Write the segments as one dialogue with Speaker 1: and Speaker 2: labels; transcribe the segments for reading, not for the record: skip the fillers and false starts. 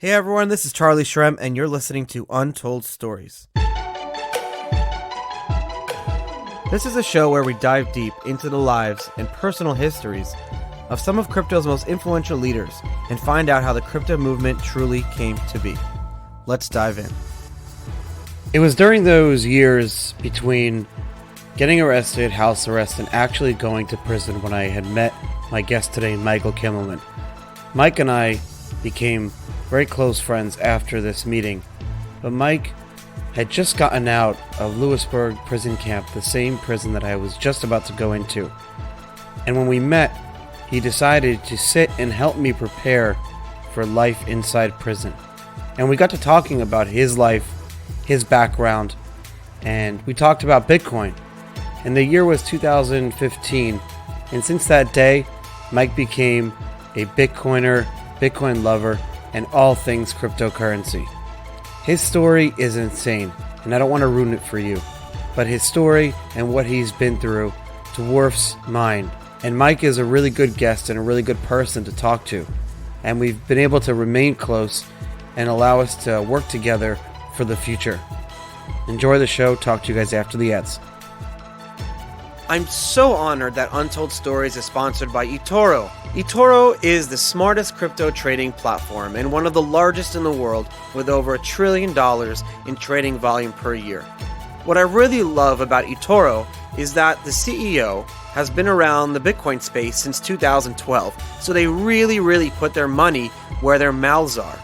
Speaker 1: Hey everyone, this is Charlie Shrem, and you're listening to Untold Stories. This is a show where we dive deep into the lives and personal histories of some of crypto's most influential leaders and find out how the crypto movement truly came to be. Let's dive in. It was during those years between getting arrested, house arrest, and actually going to prison when I had met my guest today, Michael Kimelman. Mike and I became very close friends after this meeting, but Mike had just gotten out of Lewisburg prison camp, the same prison that I was just about to go into. And when we met, he decided to sit and help me prepare for life inside prison. And we got to talking about his life, his background, and we talked about Bitcoin. And the year was 2015, and since that day, Mike became a Bitcoiner, Bitcoin lover, and all things cryptocurrency. His story is insane, and I don't want to ruin it for you, but his story and what he's been through dwarfs mine. And Mike is a really good guest and a really good person to talk to, and we've been able to remain close and allow us to work together for the future. Enjoy the show. Talk to you guys after the ads. I'm so honored that Untold Stories is sponsored by eToro. eToro is the smartest crypto trading platform and one of the largest in the world, with over $1 trillion in trading volume per year. What I really love about eToro is that the CEO has been around the Bitcoin space since 2012, so they really put their money where their mouths are.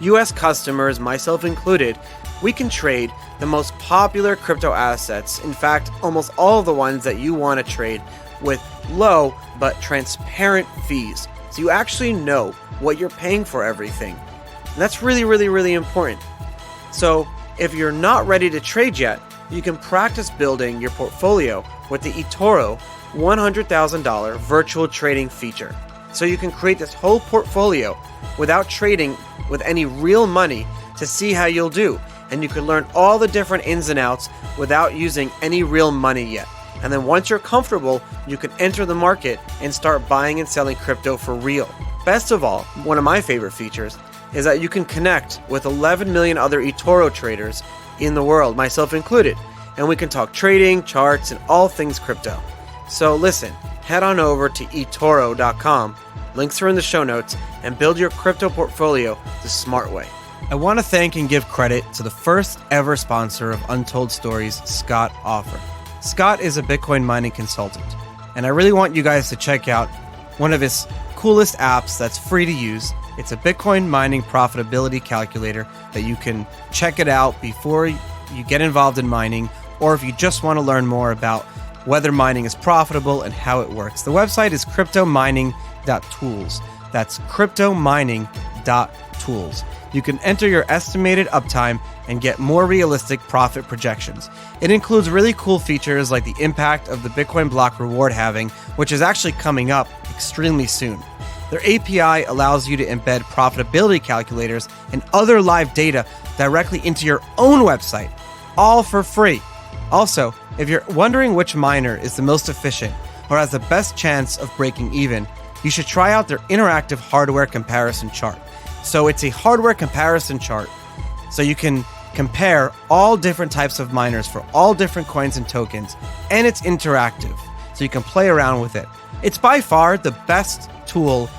Speaker 1: US customers, myself included, we can trade the most popular crypto assets, in fact, almost all of the ones that you want to trade, with low but transparent fees. So you actually know what you're paying for everything. And that's really important. So if you're not ready to trade yet, you can practice building your portfolio with the eToro $100,000 virtual trading feature. So you can create this whole portfolio without trading with any real money to see how you'll do. And you can learn all the different ins and outs without using any real money yet. And then once you're comfortable, you can enter the market and start buying and selling crypto for real. Best of all, one of my favorite features is that you can connect with 11 million other eToro traders in the world, myself included. And we can talk trading, charts, and all things crypto. So listen, head on over to eToro.com, links are in the show notes, and build your crypto portfolio the smart way. I want to thank and give credit to the first ever sponsor of Untold Stories, Scott Offer. Scott is a Bitcoin mining consultant, and I really want you guys to check out one of his coolest apps that's free to use. It's a Bitcoin mining profitability calculator that you can check it out before you get involved in mining, or if you just want to learn more about whether mining is profitable and how it works. The website is cryptomining.tools. That's cryptomining.tools. You can enter your estimated uptime and get more realistic profit projections. It includes really cool features like the impact of the Bitcoin block reward halving, which is actually coming up extremely soon. Their API allows you to embed profitability calculators and other live data directly into your own website, all for free. Also, if you're wondering which miner is the most efficient or has the best chance of breaking even, you should try out their interactive hardware comparison chart. So it's a hardware comparison chart, so you can compare all different types of miners for all different coins and tokens, and it's interactive, so you can play around with it. It's by far the best tool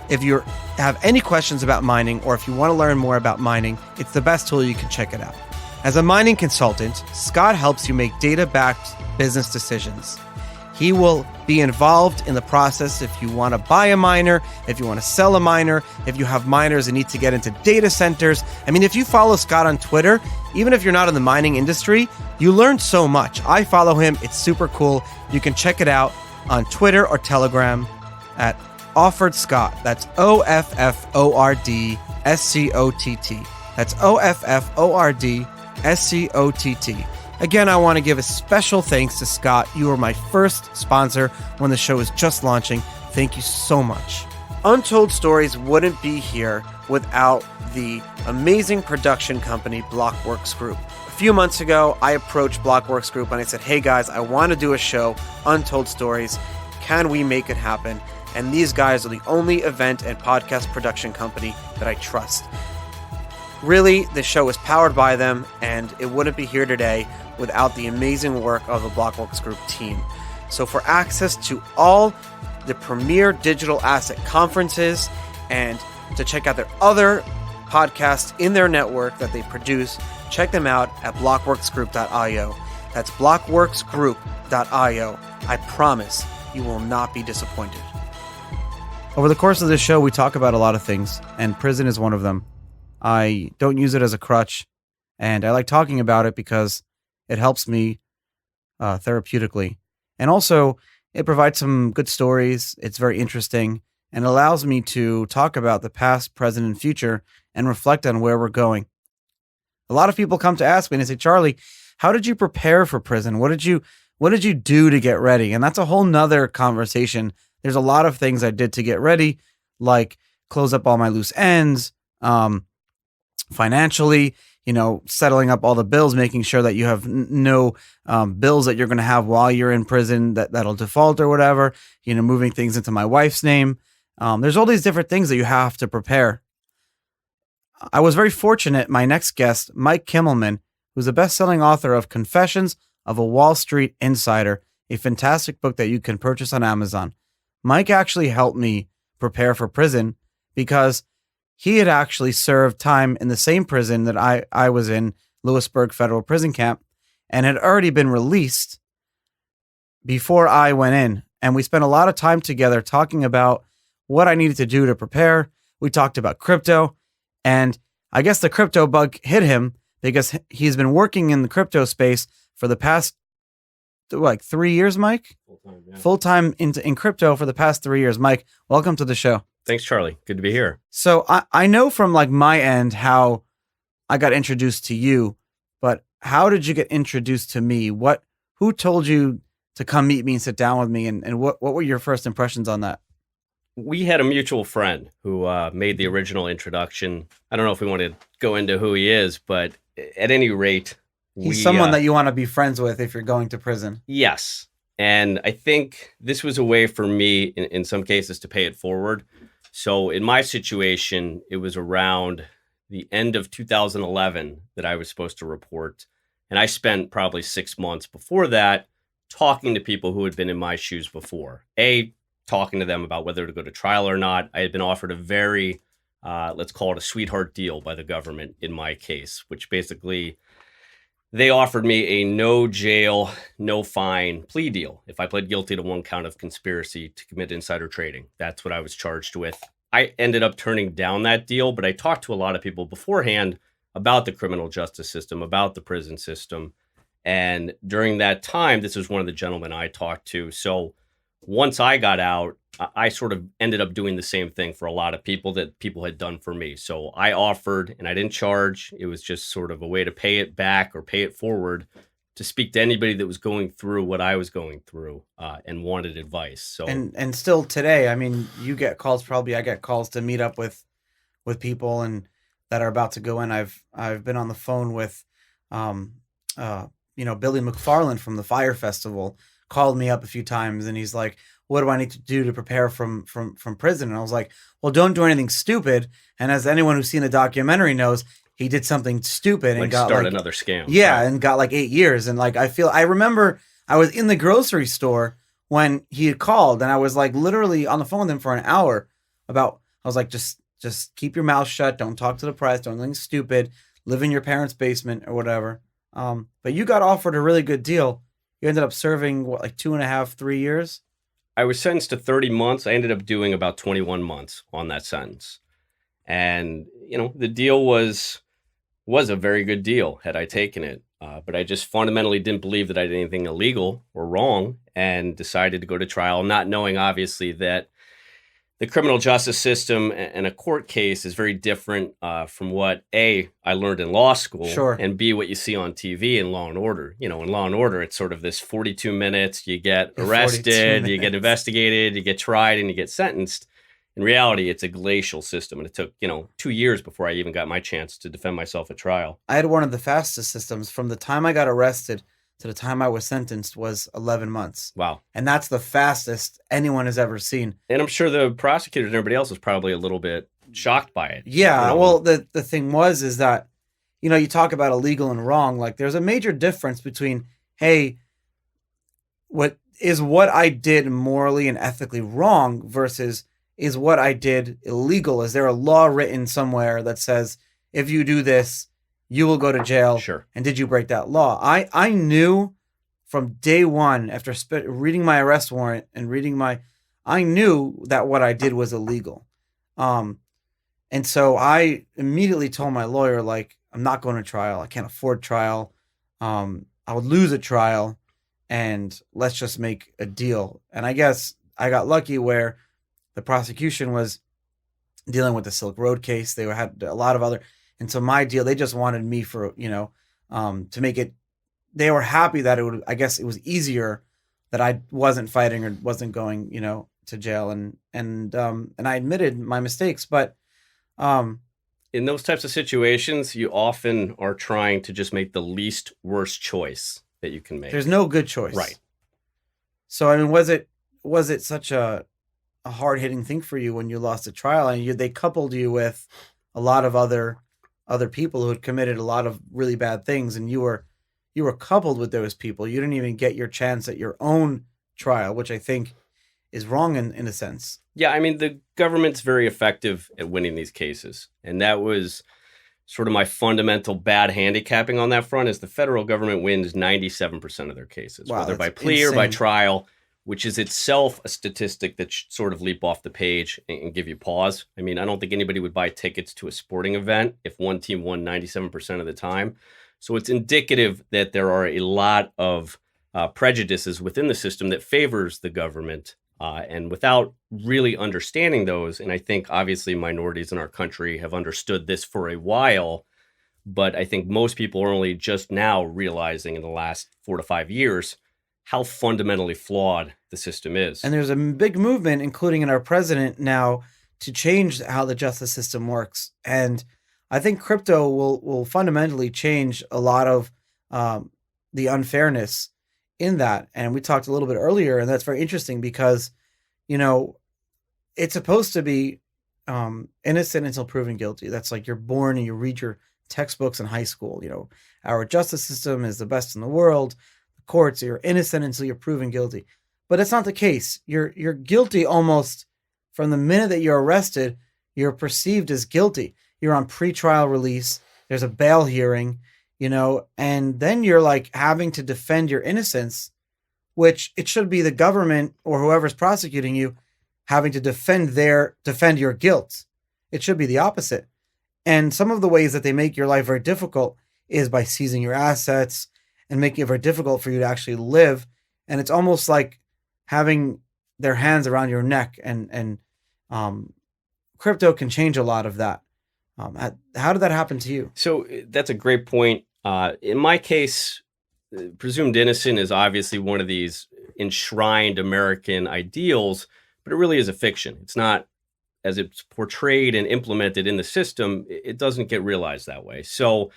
Speaker 1: if you have any questions about mining, or if you want to learn more about mining. It's the best tool. You can check it out. As a mining consultant, Scott helps you make data-backed business decisions. He will be involved in the process if you want to buy a miner, if you want to sell a miner, if you have miners that need to get into data centers. I mean, if you follow Scott on Twitter, even if you're not in the mining industry, you learn so much. I follow him. It's super cool. You can check it out on Twitter or Telegram at Offered Scott. That's OFFORDSCOTT. That's OFFORDSCOTT. Again, I want to give a special thanks to Scott. You were my first sponsor when the show was just launching. Thank you so much. Untold Stories wouldn't be here without the amazing production company Blockworks Group. A few months ago, I approached Blockworks Group and I said, hey guys, I want to do a show, Untold Stories. Can we make it happen? And these guys are the only event and podcast production company that I trust. Really, the show is powered by them, and it wouldn't be here today without the amazing work of the Blockworks Group team. So for access to all the premier digital asset conferences and to check out their other podcasts in their network that they produce, check them out at blockworksgroup.io. That's blockworksgroup.io. I promise you will not be disappointed. Over the course of this show, we talk about a lot of things, and prison is one of them. I don't use it as a crutch, and I like talking about it because it helps me therapeutically. And also, it provides some good stories. It's very interesting and allows me to talk about the past, present, and future and reflect on where we're going. A lot of people come to ask me and they say, Charlie, how did you prepare for prison? What did you do to get ready? And that's a whole nother conversation. There's a lot of things I did to get ready, like close up all my loose ends, financially, settling up all the bills, making sure that you have no bills that you're going to have while you're in prison that'll default or whatever, moving things into my wife's name. There's all these different things that you have to prepare. I was very fortunate. My next guest, Mike Kimelman, who's a best-selling author of Confessions of a Wall Street Insider, a fantastic book that you can purchase on Amazon. Mike actually helped me prepare for prison because he had actually served time in the same prison that I was in, Lewisburg Federal Prison Camp, and had already been released before I went in. And we spent a lot of time together talking about what I needed to do to prepare. We talked about crypto, and I guess the crypto bug hit him because he's been working in the crypto space for the past, 3 years, Mike?
Speaker 2: Full-time, yeah.
Speaker 1: Full-time in crypto for the past 3 years. Mike, welcome to the show.
Speaker 2: Thanks, Charlie. Good to be here.
Speaker 1: So I know from my end how I got introduced to you, but how did you get introduced to me? Who told you to come meet me and sit down with me? And what were your first impressions on that?
Speaker 2: We had a mutual friend who made the original introduction. I don't know if we want to go into who he is, but at any rate,
Speaker 1: he's someone that you want to be friends with if you're going to prison.
Speaker 2: Yes. And I think this was a way for me, in some cases, to pay it forward. So in my situation, it was around the end of 2011 that I was supposed to report. And I spent probably 6 months before that talking to people who had been in my shoes before. Talking to them about whether to go to trial or not. I had been offered a very, let's call it a sweetheart deal by the government in my case, which basically they offered me a no jail, no fine plea deal if I pled guilty to one count of conspiracy to commit insider trading. That's what I was charged with. I ended up turning down that deal, but I talked to a lot of people beforehand about the criminal justice system, about the prison system. And during that time, this was one of the gentlemen I talked to. So once I got out, I sort of ended up doing the same thing for a lot of people that people had done for me. So I offered and I didn't charge. It was just sort of a way to pay it back or pay it forward to speak to anybody that was going through what I was going through and wanted advice. So
Speaker 1: and still today, I mean, you get calls, probably I get calls to meet up with people and that are about to go in. I've been on the phone with Billy McFarland from the Fire Festival. Called me up a few times and he's like, what do I need to do to prepare from prison? And I was like, well, don't do anything stupid. And as anyone who's seen the documentary knows, he did something stupid and got
Speaker 2: another scam.
Speaker 1: Yeah. Right. And got 8 years. And I remember I was in the grocery store when he had called and I was literally on the phone with him for an hour I was like, just keep your mouth shut. Don't talk to the press. Don't do anything stupid. Live in your parents' basement or whatever. But you got offered a really good deal. You ended up serving 2.5, 3 years?
Speaker 2: I was sentenced to 30 months. I ended up doing about 21 months on that sentence. And, the deal was a very good deal had I taken it. But I just fundamentally didn't believe that I did anything illegal or wrong and decided to go to trial, not knowing, obviously, that the criminal justice system and a court case is very different from what I learned in law school,
Speaker 1: sure,
Speaker 2: and B, what you see on TV in Law and Order. In Law and Order, it's sort of this 42 minutes, you get arrested, you get investigated, you get tried, and you get sentenced. In reality, it's a glacial system, and it took 2 years before I even got my chance to defend myself at trial.
Speaker 1: I had one of the fastest systems. From the time I got arrested to the time I was sentenced was 11 months.
Speaker 2: Wow.
Speaker 1: And that's the fastest anyone has ever seen.
Speaker 2: And I'm sure the prosecutors and everybody else was probably a little bit shocked by it.
Speaker 1: Yeah. Well, the thing is that, you talk about illegal and wrong. Like, there's a major difference between, hey, what I did morally and ethically wrong versus is what I did illegal? Is there a law written somewhere that says if you do this, you will go to jail?
Speaker 2: Sure.
Speaker 1: And did you break that law? I knew from day one, after reading my arrest warrant and I knew that what I did was illegal. And so I immediately told my lawyer, like, I'm not going to trial. I can't afford trial. I would lose a trial, and let's just make a deal. And I guess I got lucky where the prosecution was dealing with the Silk Road case. They had a lot of other, and so my deal, they just wanted me for, to make it, they were happy that I guess it was easier that I wasn't fighting or wasn't going, to jail. And I admitted my mistakes, but,
Speaker 2: in those types of situations, you often are trying to just make the least worst choice that you can make.
Speaker 1: There's no good choice.
Speaker 2: Right.
Speaker 1: So, I mean, was it such a hard-hitting thing for you when you lost a trial, and they coupled you with a lot of other people who had committed a lot of really bad things, and you were coupled with those people. You didn't even get your chance at your own trial, which I think is wrong in a sense.
Speaker 2: Yeah, I mean, the government's very effective at winning these cases. And that was sort of my fundamental bad handicapping on that front, is the federal government wins 97% of their cases,
Speaker 1: wow,
Speaker 2: whether by plea or by trial, which is itself a statistic that should sort of leap off the page and give you pause. I mean, I don't think anybody would buy tickets to a sporting event if one team won 97% of the time. So it's indicative that there are a lot of prejudices within the system that favors the government. And without really understanding those, and I think obviously minorities in our country have understood this for a while, but I think most people are only just now realizing in the last 4 to 5 years how fundamentally flawed the system is.
Speaker 1: And there's a big movement, including in our president now, to change how the justice system works. And I think crypto will fundamentally change a lot of the unfairness in that. And we talked a little bit earlier, and that's very interesting because, it's supposed to be innocent until proven guilty. That's like you're born and you read your textbooks in high school. Our justice system is the best in the world. The courts, you're innocent until you're proven guilty. But it's not the case. You're guilty almost from the minute that you're arrested. You're perceived as guilty. You're on pretrial release. There's a bail hearing. And then you're like having to defend your innocence, which it should be the government or whoever's prosecuting you having to defend your guilt. It should be the opposite. And some of the ways that they make your life very difficult is by seizing your assets and making it very difficult for you to actually live. And it's almost like having their hands around your neck, and crypto can change a lot of that. How did that happen to you?
Speaker 2: So that's a great point. In my case, presumed innocent is obviously one of these enshrined American ideals, but it really is a fiction. It's not, as it's portrayed and implemented in the system, it doesn't get realized that way. So,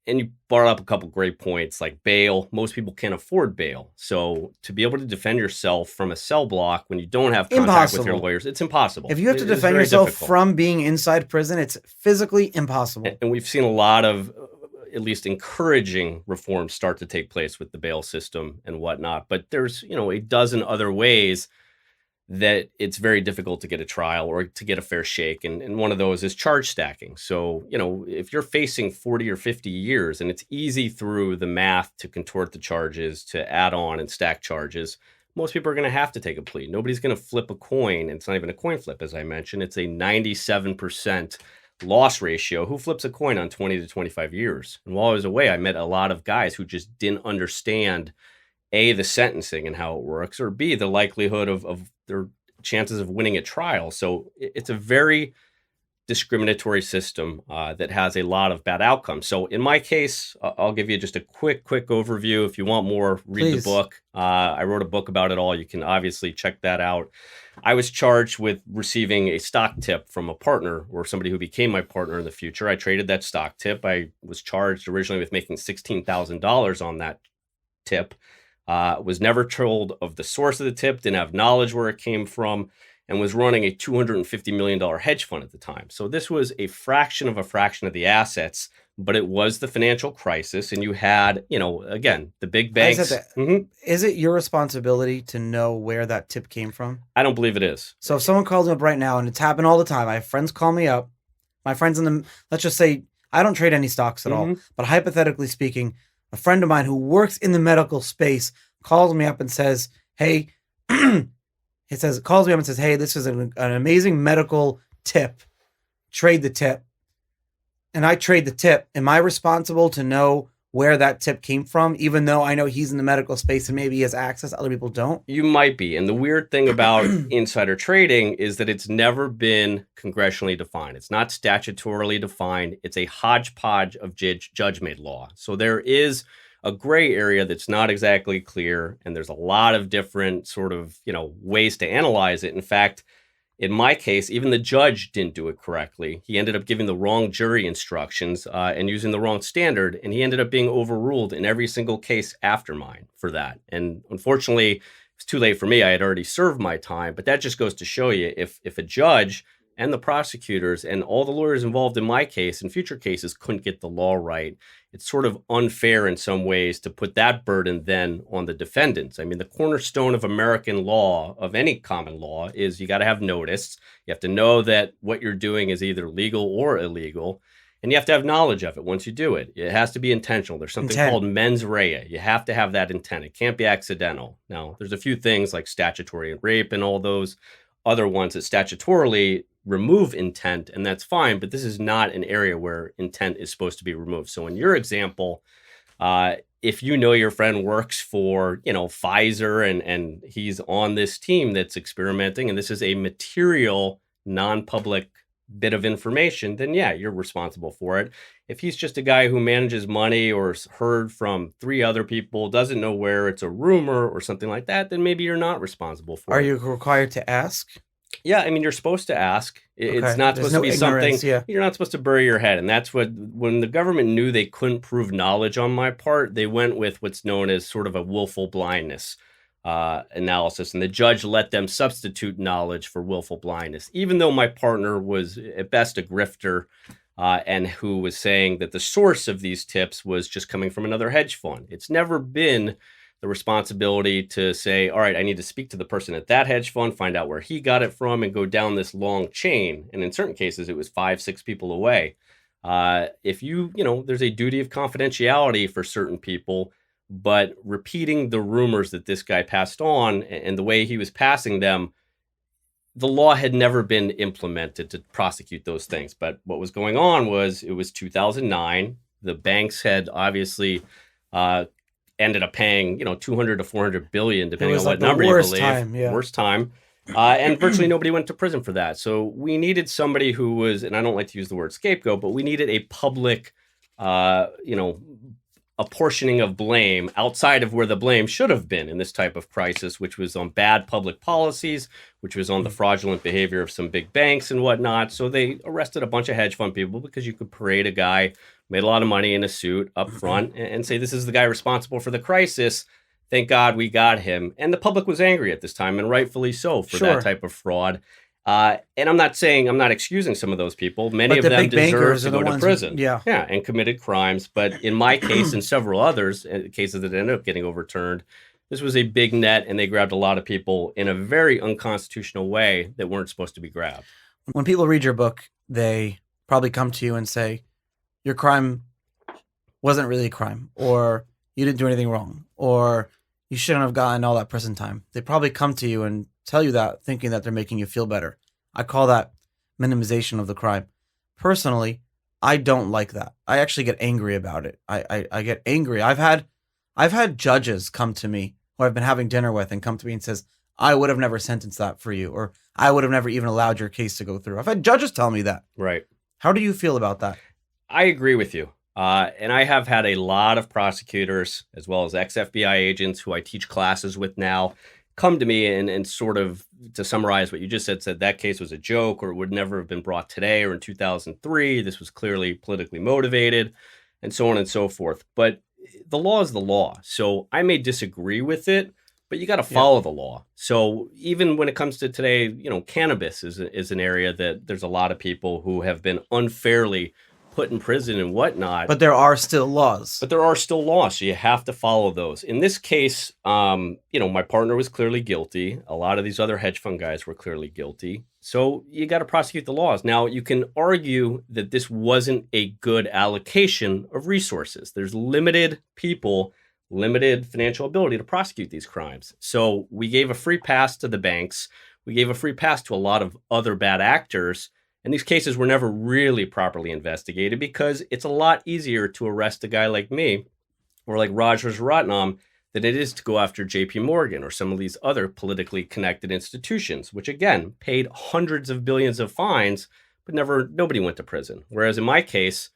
Speaker 2: and you brought up a couple great points like bail. Most people can't afford bail. So to be able to defend yourself from a cell block when you don't have contact with your lawyers, it's impossible.
Speaker 1: If you have to defend yourself from being inside prison, it's physically impossible.
Speaker 2: And we've seen a lot of at least encouraging reforms start to take place with the bail system and whatnot. But there's, a dozen other ways that it's very difficult to get a trial or to get a fair shake. And one of those is charge stacking. So, if you're facing 40 or 50 years and it's easy through the math to contort the charges, to add on and stack charges, most people are going to have to take a plea. Nobody's going to flip a coin. It's not even a coin flip, as I mentioned. It's a 97% loss ratio. Who flips a coin on 20 to 25 years? And while I was away, I met a lot of guys who just didn't understand A, the sentencing and how it works, or B, the likelihood of their chances of winning at trial. So it's a very discriminatory system that has a lot of bad outcomes. So in my case, I'll give you just a quick overview. If you want more, read
Speaker 1: Please.
Speaker 2: The book. I wrote a book about it all. You can obviously check that out. I was charged with receiving a stock tip from a partner or somebody who became my partner in the future. I traded that stock tip. I was charged originally with making $16,000 on that tip. Was never told of the source of the tip, didn't have knowledge where it came from. and was running a $250 million hedge fund at the time. So this was a fraction of the assets, but it was the financial crisis. And you had, again, the big banks.
Speaker 1: Is it your responsibility to know where that tip came from?
Speaker 2: I don't believe it is.
Speaker 1: So if someone calls me up right now, and it's happened all the time, I have friends call me up. My friends let's just say, I don't trade any stocks at all, but hypothetically speaking, a friend of mine who works in the medical space calls me up and says, hey, calls me up and says, hey, this is an amazing medical tip. Trade the tip. And I trade the tip. Am I responsible to know where that tip came from, even though I know he's in the medical space and maybe he has access, other people don't?
Speaker 2: You might be. And the weird thing about insider trading is that it's never been congressionally defined. It's not statutorily defined. It's a hodgepodge of judge-made law. So there is a gray area that's not exactly clear, and there's a lot of different sort of, ways to analyze it. In fact, in my case, even the judge didn't do it correctly. He ended up giving the wrong jury instructions and using the wrong standard, and he ended up being overruled in every single case after mine for that. And unfortunately, it's too late for me. I had already served my time, but that just goes to show you if a judge and the prosecutors and all the lawyers involved in my case and future cases couldn't get the law right, it's sort of unfair in some ways to put that burden then on the defendants. I mean, the cornerstone of American law, of any common law, is you got to have notice. You have to know that what you're doing is either legal or illegal, and you have to have knowledge of it once you do it. It has to be intentional. There's something called mens rea. You have to have that intent. It can't be accidental. Now, there's a few things like statutory rape and all those other ones that statutorily remove intent, and that's fine, but this is not an area where intent is supposed to be removed. So in your example, if you know your friend works for, Pfizer and he's on this team that's experimenting, and this is a material, non-public bit of information, then yeah, you're responsible for it. If he's just a guy who manages money or heard from 3 other people, doesn't know where, it's a rumor or something like that, then maybe you're not responsible for it.
Speaker 1: Are you required to ask?
Speaker 2: Yeah, I mean, you're supposed to ask. It's not supposed to be something, you're not supposed to bury your head. And that's when the government knew they couldn't prove knowledge on my part, they went with what's known as sort of a willful blindness analysis. And the judge let them substitute knowledge for willful blindness, even though my partner was at best a grifter and who was saying that the source of these tips was just coming from another hedge fund. It's never been the responsibility to say, all right, I need to speak to the person at that hedge fund, find out where he got it from, and go down this long chain. And in certain cases, it was 5-6 people away. If there's a duty of confidentiality for certain people, but repeating the rumors that this guy passed on and the way he was passing them, the law had never been implemented to prosecute those things. But what was going on was it was 2009. The banks had obviously ended up paying, 200 to 400 billion, depending on what number you believe. Worst time. And virtually nobody went to prison for that. So we needed somebody who was, and I don't like to use the word scapegoat, but we needed a public, apportioning of blame outside of where the blame should have been in this type of crisis, which was on bad public policies, which was on the fraudulent behavior of some big banks and whatnot. So they arrested a bunch of hedge fund people because you could parade a guy, made a lot of money in a suit up front and say, this is the guy responsible for the crisis. Thank God we got him. And the public was angry at this time, and rightfully so, for that type of fraud. And I'm not excusing some of those people. Many of them deserve to go to prison. And committed crimes. But in my case and several others, cases that ended up getting overturned, this was a big net, and they grabbed a lot of people in a very unconstitutional way that weren't supposed to be grabbed.
Speaker 1: When people read your book, they probably come to you and say, your crime wasn't really a crime, or you didn't do anything wrong, or you shouldn't have gotten all that prison time. They probably come to you and tell you that, thinking that they're making you feel better. I call that minimization of the crime. Personally, I don't like that. I actually get angry about it. I get angry. I've had judges come to me who I've been having dinner with and come to me and says, I would have never sentenced that for you, or I would have never even allowed your case to go through. I've had judges tell me that.
Speaker 2: Right.
Speaker 1: How do you feel about that?
Speaker 2: I agree with you. And I have had a lot of prosecutors, as well as ex-FBI agents who I teach classes with now, come to me and sort of, to summarize what you just said that case was a joke, or it would never have been brought today or in 2003. This was clearly politically motivated, and so on and so forth. But the law is the law. So I may disagree with it, but you got to follow the law. So even when it comes to today, cannabis is an area that there's a lot of people who have been unfairly put in prison and whatnot.
Speaker 1: But there are still laws.
Speaker 2: But there are still laws, so you have to follow those. In this case, my partner was clearly guilty. A lot of these other hedge fund guys were clearly guilty. So you got to prosecute the laws. Now, you can argue that this wasn't a good allocation of resources. There's limited people, limited financial ability to prosecute these crimes. So we gave a free pass to the banks. We gave a free pass to a lot of other bad actors. And these cases were never really properly investigated because it's a lot easier to arrest a guy like me or like Rogers Ratnam than it is to go after JP Morgan or some of these other politically connected institutions, which again paid hundreds of billions of fines, but nobody went to prison. Whereas in my case,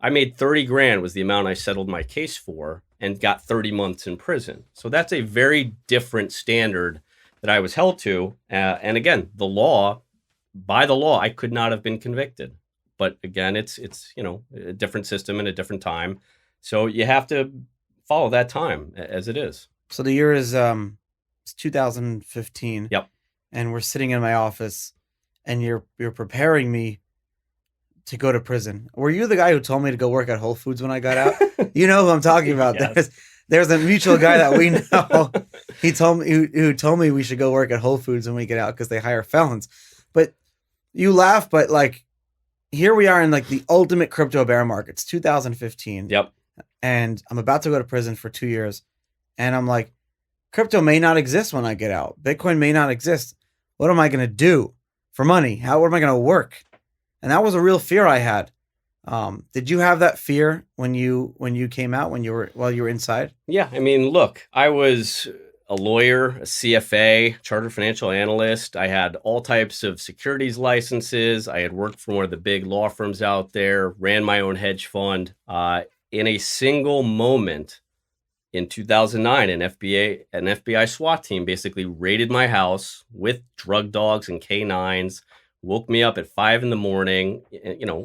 Speaker 2: I made 30 grand was the amount I settled my case for and got 30 months in prison. So that's a very different standard that I was held to. And again, by the law, I could not have been convicted. But again, it's a different system and a different time. So you have to follow that time as it is.
Speaker 1: So the year is it's 2015.
Speaker 2: Yep.
Speaker 1: And we're sitting in my office and you're preparing me to go to prison. Were you the guy who told me to go work at Whole Foods when I got out? You know who I'm talking about.
Speaker 2: Yes.
Speaker 1: There's a mutual guy that we know. He told me who told me we should go work at Whole Foods when we get out because they hire felons. But you laugh, but like here we are in like the ultimate crypto bear market. It's 2015.
Speaker 2: Yep.
Speaker 1: And I'm about to go to prison for 2 years. And I'm like, crypto may not exist when I get out. Bitcoin may not exist. What am I going to do for money? What am I going to work? And that was a real fear I had. Did you have that fear when you came out, while you were inside?
Speaker 2: Yeah. I mean, look, I was a lawyer, a CFA, chartered financial analyst. I had all types of securities licenses. I had worked for one of the big law firms out there, ran my own hedge fund. In a single moment in 2009, an FBI SWAT team basically raided my house with drug dogs and K9s, woke me up at 5 a.m,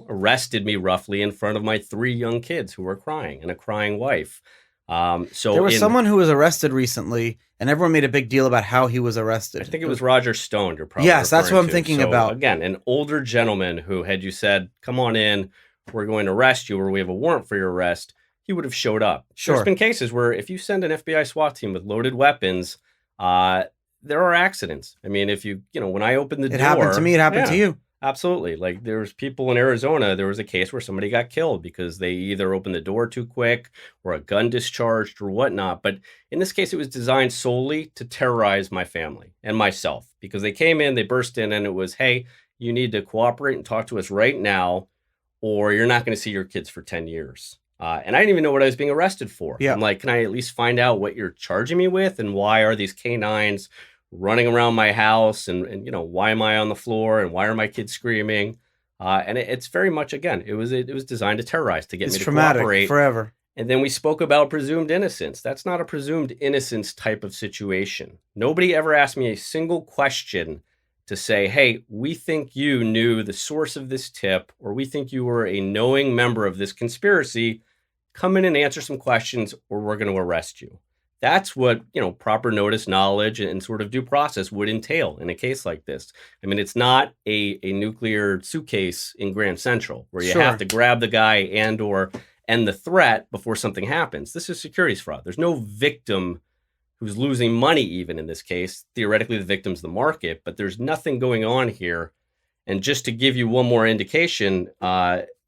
Speaker 2: arrested me roughly in front of my 3 young kids who were crying and a crying wife. So
Speaker 1: there was someone who was arrested recently, and everyone made a big deal about how he was arrested.
Speaker 2: I think it was Roger Stone. You're probably
Speaker 1: yes, that's what I'm thinking about.
Speaker 2: Again, an older gentleman who had you said, "Come on in, we're going to arrest you," or "We have a warrant for your arrest," he would have showed up.
Speaker 1: Sure.
Speaker 2: There's been cases where if you send an FBI SWAT team with loaded weapons, there are accidents. I mean, if when I opened the door,
Speaker 1: it happened to me. It happened to you.
Speaker 2: Absolutely. Like there's people in Arizona, there was a case where somebody got killed because they either opened the door too quick or a gun discharged or whatnot. But in this case, it was designed solely to terrorize my family and myself because they came in, they burst in, and it was, hey, you need to cooperate and talk to us right now, or you're not going to see your kids for 10 years. And I didn't even know what I was being arrested for.
Speaker 1: Yeah.
Speaker 2: I'm like, can I at least find out what you're charging me with and why are these K9s running around my house and why am I on the floor and why are my kids screaming? And it's very much, again, it was designed to terrorize, to get me to cooperate
Speaker 1: forever.
Speaker 2: And then we spoke about presumed innocence. That's not a presumed innocence type of situation. Nobody ever asked me a single question to say, hey, we think you knew the source of this tip, or we think you were a knowing member of this conspiracy. Come in and answer some questions or we're going to arrest you. That's what, proper notice, knowledge, and sort of due process would entail in a case like this. I mean, it's not a nuclear suitcase in Grand Central where you have to grab the guy and or end the threat before something happens. This is securities fraud. There's no victim who's losing money even in this case. Theoretically, the victim's the market, but there's nothing going on here. And just to give you one more indication,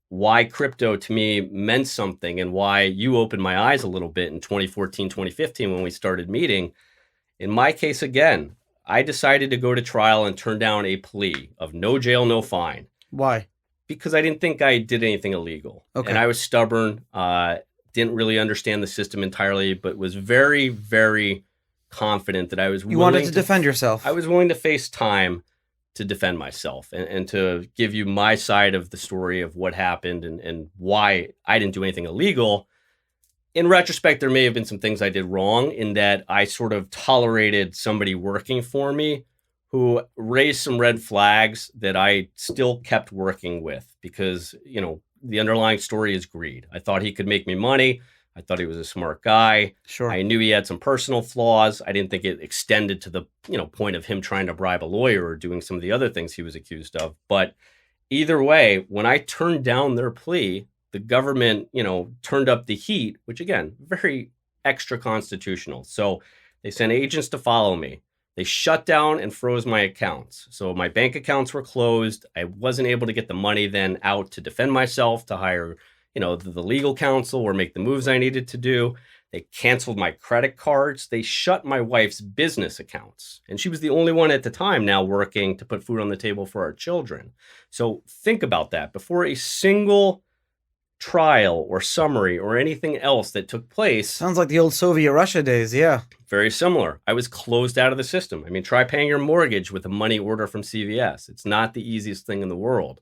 Speaker 2: why crypto to me meant something and why you opened my eyes a little bit in 2014, 2015 when we started meeting. In my case, again, I decided to go to trial and turn down a plea of no jail, no fine.
Speaker 1: Why?
Speaker 2: Because I didn't think I did anything illegal.
Speaker 1: Okay.
Speaker 2: And I was stubborn, didn't really understand the system entirely, but was very, very confident that I was willing
Speaker 1: You wanted to defend yourself.
Speaker 2: I was willing to face time to defend myself and to give you my side of the story of what happened and why I didn't do anything illegal. In retrospect, there may have been some things I did wrong in that I sort of tolerated somebody working for me who raised some red flags that I still kept working with because, the underlying story is greed. I thought he could make me money. I thought he was a smart guy.
Speaker 1: Sure.
Speaker 2: I knew he had some personal flaws. I didn't think it extended to the point of him trying to bribe a lawyer or doing some of the other things he was accused of. But either way, when I turned down their plea, the government, turned up the heat, which again, very extra constitutional. So they sent agents to follow me. They shut down and froze my accounts. So my bank accounts were closed. I wasn't able to get the money then out to defend myself, to hire, the legal counsel or make the moves I needed to do. They canceled my credit cards. They shut my wife's business accounts. And she was the only one at the time now working to put food on the table for our children. So think about that. Before a single trial or summary or anything else that took place.
Speaker 1: Sounds like the old Soviet Russia days, yeah.
Speaker 2: Very similar. I was closed out of the system. I mean, try paying your mortgage with a money order from CVS. It's not the easiest thing in the world.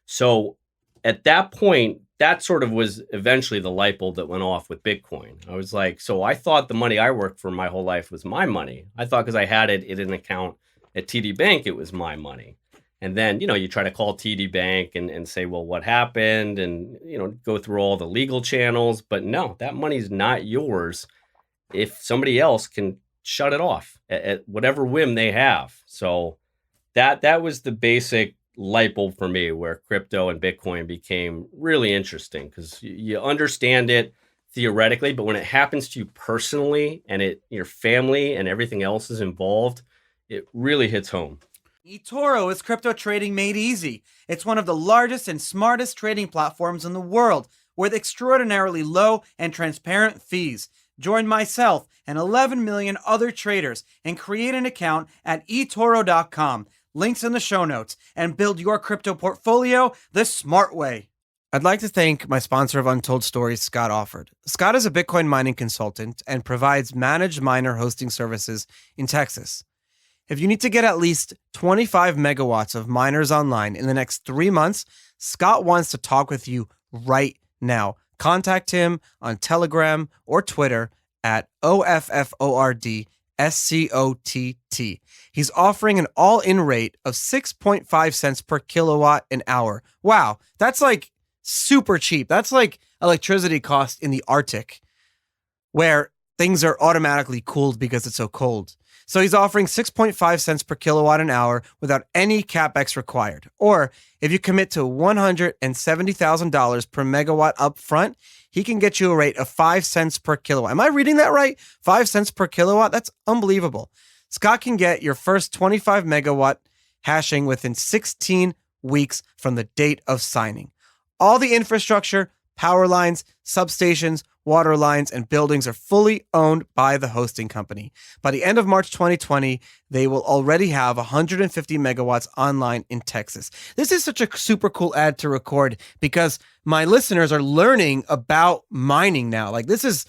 Speaker 2: So at that point, that sort of was eventually the light bulb that went off with Bitcoin. I was like, so I thought the money I worked for my whole life was my money. I thought because I had it in an account at TD Bank, it was my money. And then, you try to call TD Bank and say, well, what happened? And, go through all the legal channels. But no, that money's not yours if somebody else can shut it off at whatever whim they have. So that was the basic light bulb for me, where crypto and Bitcoin became really interesting, because you understand it theoretically, but when it happens to you personally and your family and everything else is involved, it really hits home.
Speaker 1: eToro is crypto trading made easy. It's one of the largest and smartest trading platforms in the world, with extraordinarily low and transparent fees. Join myself and 11 million other traders and create an account at eToro.com. Links in the show notes, and build your crypto portfolio the smart way. I'd like to thank my sponsor of Untold Stories, Scott Offord. Scott is a Bitcoin mining consultant and provides managed miner hosting services in Texas. If you need to get at least 25 megawatts of miners online in the next 3 months, Scott wants to talk with you right now. Contact him on Telegram or Twitter at OFFORDSCOTT. He's offering an all-in rate of 6.5 cents per kilowatt an hour. Wow, that's like super cheap. That's like electricity cost in the Arctic, where things are automatically cooled because it's so cold. So he's offering 6.5 cents per kilowatt an hour without any CapEx required. Or if you commit to $170,000 per megawatt up front, he can get you a rate of 5 cents per kilowatt. Am I reading that right? 5 cents per kilowatt? That's unbelievable. Scott can get your first 25 megawatt hashing within 16 weeks from the date of signing. All the infrastructure, power lines, substations, water lines, and buildings are fully owned by the hosting company. By the end of March 2020, they will already have 150 megawatts online in Texas. This is such a super cool ad to record, because my listeners are learning about mining now. Like this is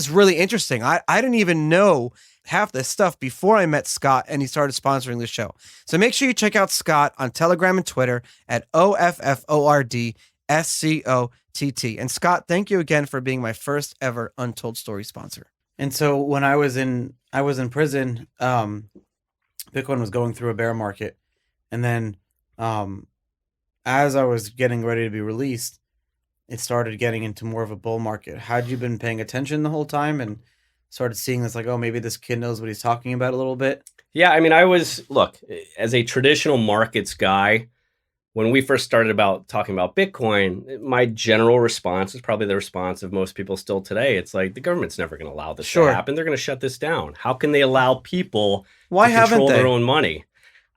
Speaker 1: really interesting. I didn't even know half this stuff before I met Scott and he started sponsoring the show. So make sure you check out Scott on Telegram and Twitter at OFFORDSCOTT. And Scott, thank you again for being my first ever Untold Story sponsor. And so when I was in prison, Bitcoin was going through a bear market. And then as I was getting ready to be released, it started getting into more of a bull market. Had you been paying attention the whole time and started seeing this, like, oh, maybe this kid knows what he's talking about a little bit?
Speaker 2: Yeah, I mean, look, as a traditional markets guy, when we first started talking about Bitcoin, my general response is probably the response of most people still today. It's like, the government's never going to allow this to happen. They're going to shut this down. How can they allow people to control their own money?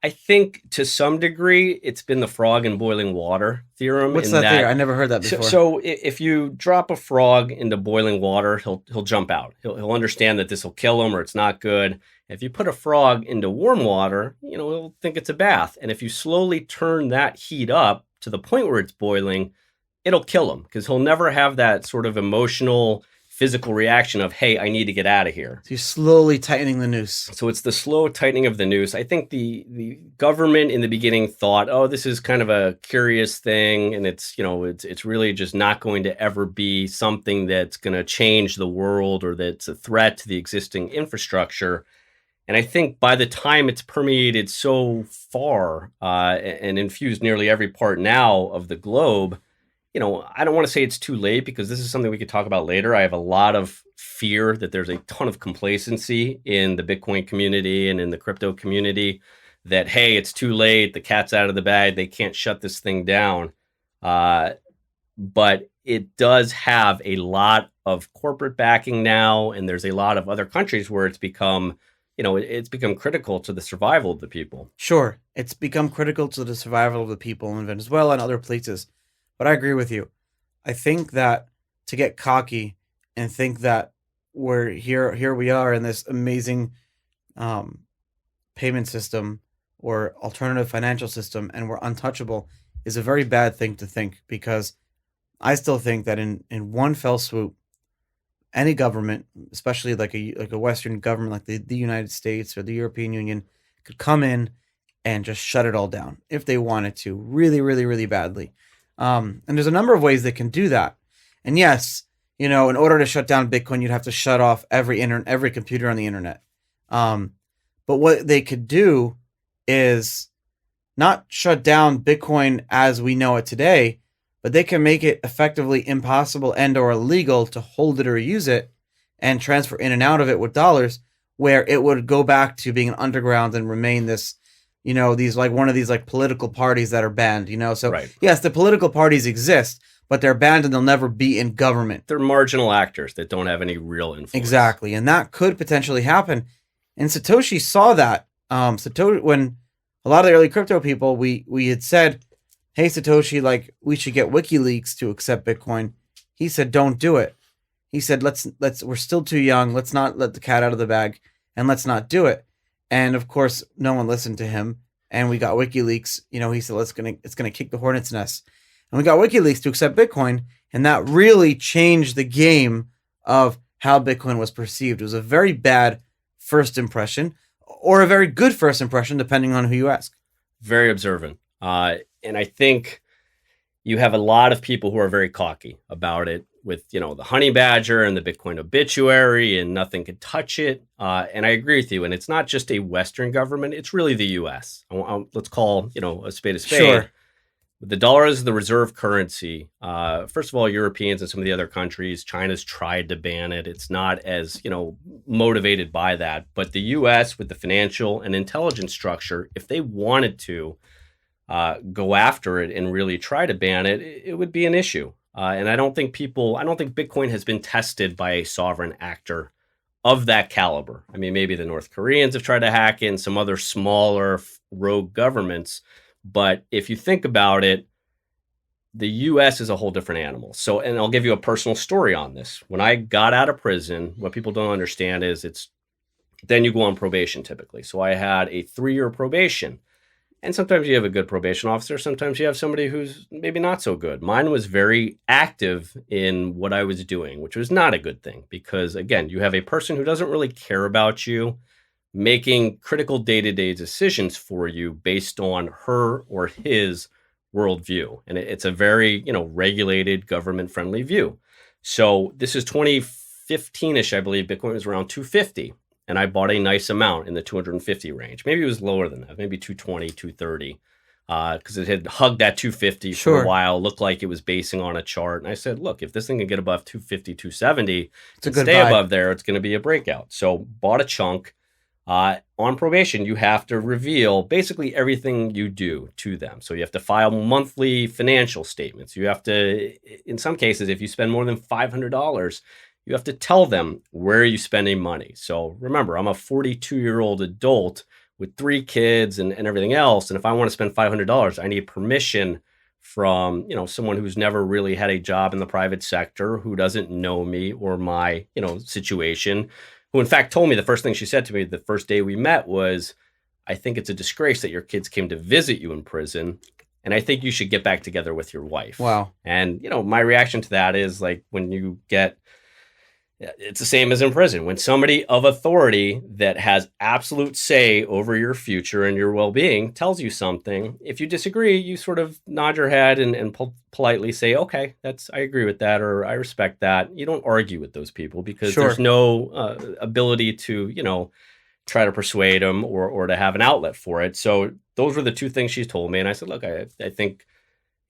Speaker 2: I think to some degree, it's been the frog in boiling water theorem.
Speaker 1: What's that theory? I never heard that before.
Speaker 2: So if you drop a frog into boiling water, he'll jump out. He'll understand that this will kill him or it's not good. If you put a frog into warm water, he'll think it's a bath. And if you slowly turn that heat up to the point where it's boiling, it'll kill him, because he'll never have that sort of emotional, physical reaction of, hey, I need to get out of here.
Speaker 1: So you're slowly tightening the noose.
Speaker 2: So it's the slow tightening of the noose. I think the government in the beginning thought, oh, this is kind of a curious thing, and it's really just not going to ever be something that's going to change the world or that's a threat to the existing infrastructure. And I think by the time it's permeated so far and infused nearly every part now of the globe, I don't want to say it's too late because this is something we could talk about later. I have a lot of fear that there's a ton of complacency in the Bitcoin community and in the crypto community that, hey, it's too late. The cat's out of the bag. They can't shut this thing down. But it does have a lot of corporate backing now. And there's a lot of other countries where it's become, it's become critical to the survival of the people.
Speaker 1: Sure, it's become critical to the survival of the people in Venezuela and other places. But I agree with you. I think that to get cocky and think that we're here we are in this amazing payment system or alternative financial system and we're untouchable is a very bad thing to think, because I still think that in one fell swoop, any government, especially like a Western government like the United States or the European Union, could come in and just shut it all down if they wanted to, really, really, really badly. And there's a number of ways they can do that. And yes, in order to shut down Bitcoin, you'd have to shut off every computer on the internet. But what they could do is not shut down Bitcoin as we know it today, but they can make it effectively impossible and or illegal to hold it or use it and transfer in and out of it with dollars, where it would go back to being an underground and remain this, these like one of these like political parties that are banned, So
Speaker 2: Right.
Speaker 1: Yes, the political parties exist, but they're banned and they'll never be in government.
Speaker 2: They're marginal actors that don't have any real influence.
Speaker 1: Exactly. And that could potentially happen. And Satoshi saw that. Satoshi, when a lot of the early crypto people, we had said, hey, Satoshi, like we should get WikiLeaks to accept Bitcoin. He said, don't do it. He said, let's we're still too young. Let's not let the cat out of the bag and let's not do it. And of course, no one listened to him. And we got WikiLeaks. He said, it's gonna kick the hornet's nest. And we got WikiLeaks to accept Bitcoin. And that really changed the game of how Bitcoin was perceived. It was a very bad first impression or a very good first impression, depending on who you ask.
Speaker 2: Very observant. And I think you have a lot of people who are very cocky about it with, the honey badger and the Bitcoin obituary and nothing could touch it. And I agree with you. And it's not just a Western government. It's really the U.S. Let's call, a spade a spade.
Speaker 1: Sure.
Speaker 2: The dollar is the reserve currency. First of all, Europeans and some of the other countries, China's tried to ban it. It's not as, motivated by that. But the U.S. with the financial and intelligence structure, if they wanted to go after it and really try to ban it, it would be an issue. And I don't think Bitcoin has been tested by a sovereign actor of that caliber. I mean, maybe the North Koreans have tried to hack in, some other smaller rogue governments. But if you think about it, the U.S. is a whole different animal. So, and I'll give you a personal story on this. When I got out of prison, what people don't understand is then you go on probation typically. So I had a 3-year probation. And sometimes you have a good probation officer. Sometimes you have somebody who's maybe not so good. Mine was very active in what I was doing, which was not a good thing because, again, you have a person who doesn't really care about you making critical day-to-day decisions for you based on her or his worldview. And it's a very, regulated, government-friendly view. So this is 2015-ish, I believe. Bitcoin was around 250. And I bought a nice amount in the 250 range. Maybe it was lower than that, maybe 220, 230, because it had hugged that 250 for a while, looked like it was basing on a chart. And I said, look, if this thing can get above 250, 270, stay above there, it's going to be a breakout. So bought a chunk. On probation, you have to reveal basically everything you do to them. So you have to file monthly financial statements. You have to, in some cases, if you spend more than $500, you have to tell them where you're spending money. So remember, I'm a 42-year-old adult with 3 kids and everything else. And if I want to spend $500, I need permission from, someone who's never really had a job in the private sector, who doesn't know me or my, situation, who in fact told me the first thing she said to me the first day we met was, I think it's a disgrace that your kids came to visit you in prison. And I think you should get back together with your wife.
Speaker 1: Wow.
Speaker 2: And, my reaction to that is like when you get, it's the same as in prison. When somebody of authority that has absolute say over your future and your well-being tells you something, if you disagree, you sort of nod your head and politely say, okay, I agree with that, or I respect that. You don't argue with those people because there's no ability to, try to persuade them or to have an outlet for it. So those were the 2 things she told me. And I said, look, I think,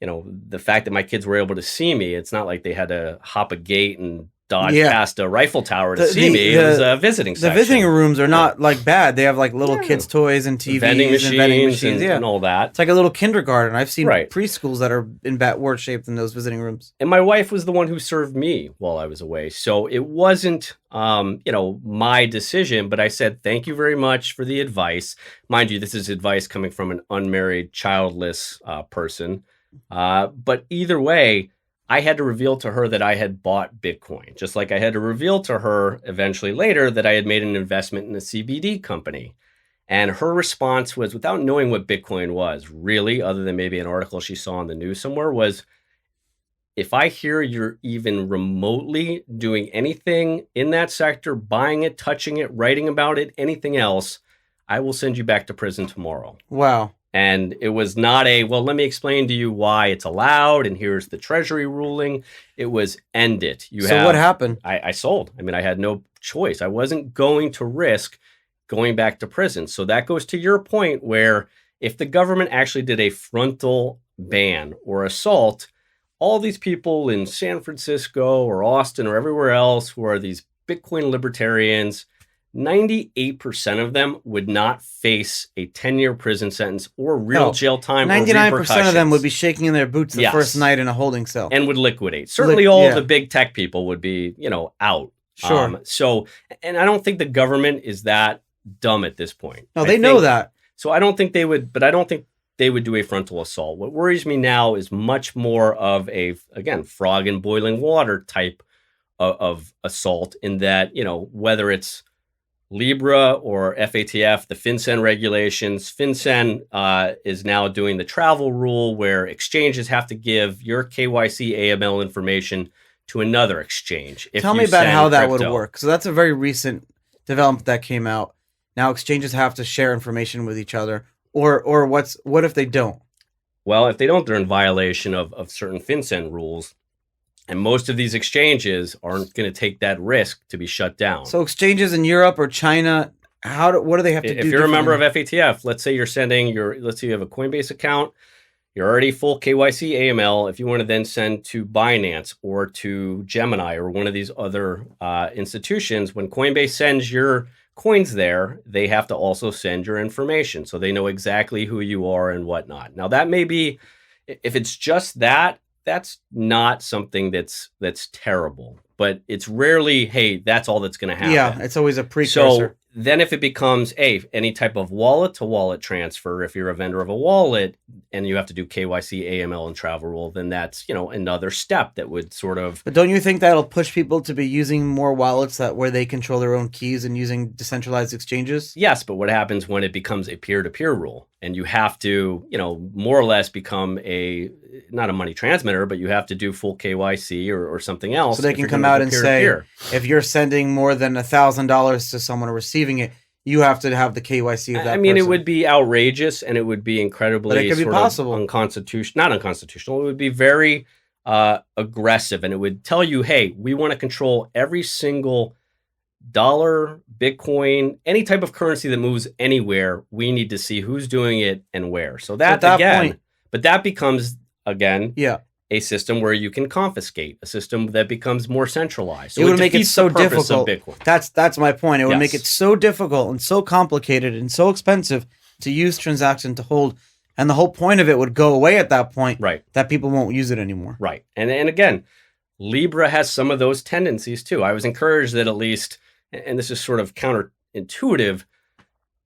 Speaker 2: the fact that my kids were able to see me, it's not like they had to hop a gate and dodge
Speaker 1: Yeah.
Speaker 2: past a rifle tower to see me. It was a visiting section.
Speaker 1: The visiting rooms are not like bad. They have like little kids' toys and TVs
Speaker 2: vending machines
Speaker 1: yeah.
Speaker 2: and all that.
Speaker 1: It's like a little kindergarten. I've seen
Speaker 2: Right.
Speaker 1: preschools that are in worse shape than those visiting rooms.
Speaker 2: And my wife was the one who served me while I was away. So it wasn't, my decision, but I said, thank you very much for the advice. Mind you, this is advice coming from an unmarried, childless person. But either way, I had to reveal to her that I had bought Bitcoin, just like I had to reveal to her eventually later that I had made an investment in a CBD company. And her response was, without knowing what Bitcoin was, really, other than maybe an article she saw on the news somewhere, was, if I hear you're even remotely doing anything in that sector, buying it, touching it, writing about it, anything else, I will send you back to prison tomorrow.
Speaker 1: Wow.
Speaker 2: And it was not let me explain to you why it's allowed, and here's the Treasury ruling. It was end it.
Speaker 1: What happened?
Speaker 2: I sold. I mean, I had no choice. I wasn't going to risk going back to prison. So that goes to your point where if the government actually did a frontal ban or assault, all these people in San Francisco or Austin or everywhere else who are these Bitcoin libertarians, 98% of them would not face a 10-year prison sentence or real jail time.
Speaker 1: 99% of them would be shaking in their boots the first night in a holding cell.
Speaker 2: And would liquidate. Certainly all the big tech people would be, out.
Speaker 1: Sure.
Speaker 2: And I don't think the government is that dumb at this point.
Speaker 1: No, they know that.
Speaker 2: So I don't think they would, but I don't think they would do a frontal assault. What worries me now is much more of a, again, frog in boiling water type of assault, in that, whether it's Libra or FATF, the FinCEN regulations. FinCEN is now doing the travel rule where exchanges have to give your KYC AML information to another exchange.
Speaker 1: Tell me about how that would work. So that's a very recent development that came out. Now exchanges have to share information with each other, or what if they don't?
Speaker 2: Well, if they don't, they're in violation of certain FinCEN rules. And most of these exchanges aren't going to take that risk to be shut down.
Speaker 1: So exchanges in Europe or China, what do they have to do?
Speaker 2: If you're a member of FATF, let's say you're sending let's say you have a Coinbase account, you're already full KYC AML. If you want to then send to Binance or to Gemini or one of these other institutions, when Coinbase sends your coins there, they have to also send your information, so they know exactly who you are and whatnot. Now that may be, if it's just that, that's not something that's terrible, but it's rarely, hey, that's all that's going to happen.
Speaker 1: Yeah, it's always a precursor.
Speaker 2: So then if it becomes any type of wallet to wallet transfer, if you're a vendor of a wallet and you have to do KYC, AML, and travel rule, then that's, another step that would sort of.
Speaker 1: But don't you think that'll push people to be using more wallets where they control their own keys and using decentralized exchanges?
Speaker 2: Yes, but what happens when it becomes a peer-to-peer rule and you have to, more or less become not a money transmitter, but you have to do full KYC or something else.
Speaker 1: So they can come out and say, if you're sending more than $1,000 to someone receiving it, you have to have the KYC of that person.
Speaker 2: It would be outrageous, and it would be incredibly,
Speaker 1: but it could be possible.
Speaker 2: Not unconstitutional. It would be very aggressive, and it would tell you, hey, we want to control every single dollar, Bitcoin, any type of currency that moves anywhere. We need to see who's doing it and where. So that again, but that becomes again, a system where you can confiscate, a system that becomes more centralized. So
Speaker 1: it would make it so difficult. That's my point. It would make it so difficult and so complicated and so expensive to use transaction to hold. And the whole point of it would go away at that point.
Speaker 2: Right.
Speaker 1: That people won't use it anymore.
Speaker 2: Right. And again, Libra has some of those tendencies too. I was encouraged that at least, and this is sort of counterintuitive,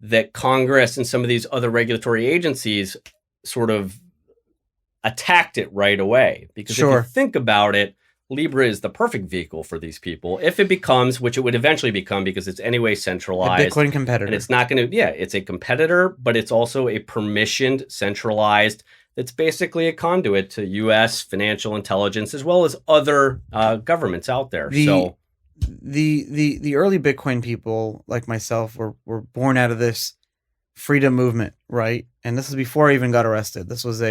Speaker 2: that Congress and some of these other regulatory agencies sort of attacked it right away. Because if you think about it, Libra is the perfect vehicle for these people. If it becomes, which it would eventually become because it's anyway centralized.
Speaker 1: A Bitcoin competitor.
Speaker 2: And it's not going to, it's a competitor, but it's also a permissioned, centralized, that's basically a conduit to U.S. financial intelligence as well as other governments out there.
Speaker 1: The early Bitcoin people like myself were born out of this freedom movement, right? And this is before I even got arrested. This was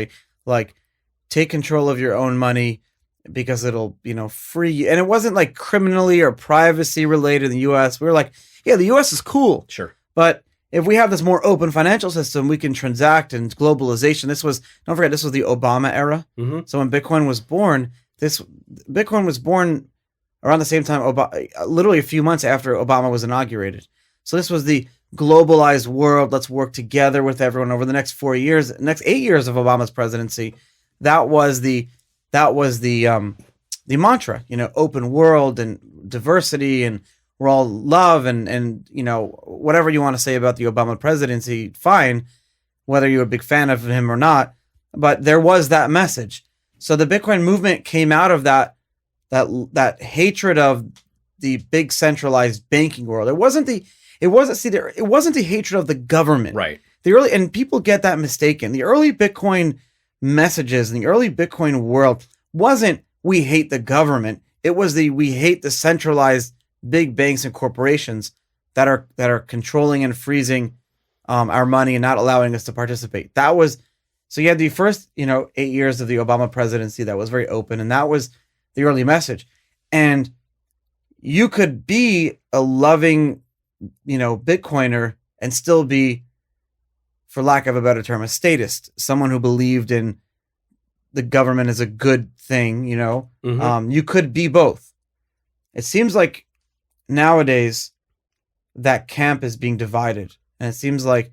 Speaker 1: take control of your own money because it'll, free you. And it wasn't criminally or privacy related in the U.S. We were like, yeah, the U.S. is cool.
Speaker 2: Sure.
Speaker 1: But if we have this more open financial system, we can transact, and globalization. Don't forget, this was the Obama era.
Speaker 2: Mm-hmm.
Speaker 1: So when Bitcoin was born, Bitcoin was born around the same time, literally a few months after Obama was inaugurated. So this was the globalized world. Let's work together with everyone over the next 8 years of Obama's presidency. That was the mantra, open world and diversity, and we're all love, and whatever you want to say about the Obama presidency, fine, whether you're a big fan of him or not. But there was that message. So the Bitcoin movement came out of that hatred of the big centralized banking world. It wasn't the hatred of the government.
Speaker 2: Right.
Speaker 1: And people get that mistaken. The early Bitcoin messages in the early Bitcoin world wasn't we hate the government. It was we hate the centralized big banks and corporations that are controlling and freezing our money and not allowing us to participate. So you had the first 8 years of the Obama presidency that was very open, and that was the early message. And you could be a loving Bitcoiner and still be, for lack of a better term, a statist, someone who believed in the government as a good thing.
Speaker 2: Mm-hmm.
Speaker 1: You could be both. It seems like nowadays that camp is being divided, and it seems like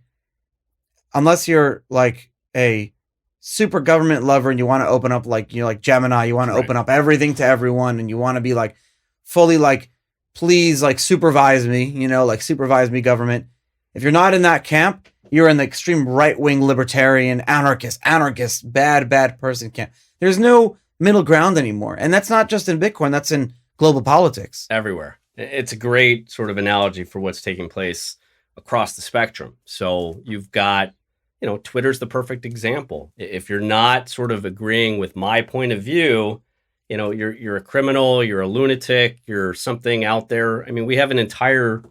Speaker 1: unless you're like a super government lover and you want to open up like Gemini, you want to open up everything to everyone, and you want to be like fully like, please, like supervise me, supervise me, government. If you're not in that camp, you're in the extreme right-wing libertarian anarchist, bad person camp. There's no middle ground anymore. And that's not just in Bitcoin, that's in global politics.
Speaker 2: Everywhere. It's a great sort of analogy for what's taking place across the spectrum. So you've got, Twitter's the perfect example. If you're not sort of agreeing with my point of view, you're a criminal, you're a lunatic, you're something out there. I mean, we have an entire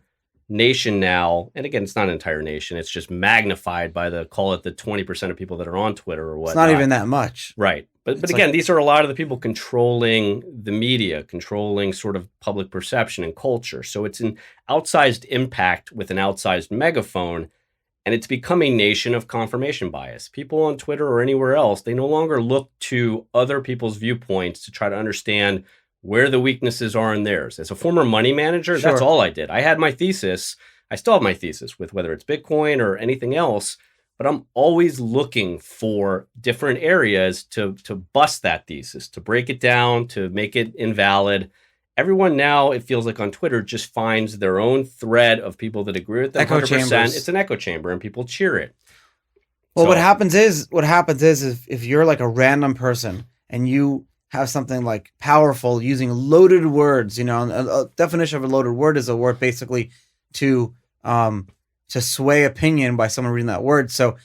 Speaker 2: nation now, and again, it's not an entire nation. It's just magnified by the 20% of people that are on Twitter or whatnot.
Speaker 1: It's not even that much.
Speaker 2: Right. But again, these are a lot of the people controlling the media, controlling sort of public perception and culture. So it's an outsized impact with an outsized megaphone, and it's become a nation of confirmation bias. People on Twitter or anywhere else, they no longer look to other people's viewpoints to try to understand where the weaknesses are in theirs. As a former money manager, That's all I did. I had my thesis. I still have my thesis with whether it's Bitcoin or anything else, but I'm always looking for different areas to bust that thesis, to break it down, to make it invalid. Everyone now, it feels like on Twitter, just finds their own thread of people that agree with them 100%.
Speaker 1: Chambers.
Speaker 2: It's an echo chamber, and people cheer it.
Speaker 1: Well, what happens is if you're like a random person and you have something like powerful using loaded words, a definition of a loaded word is a word basically to sway opinion by someone reading that word. So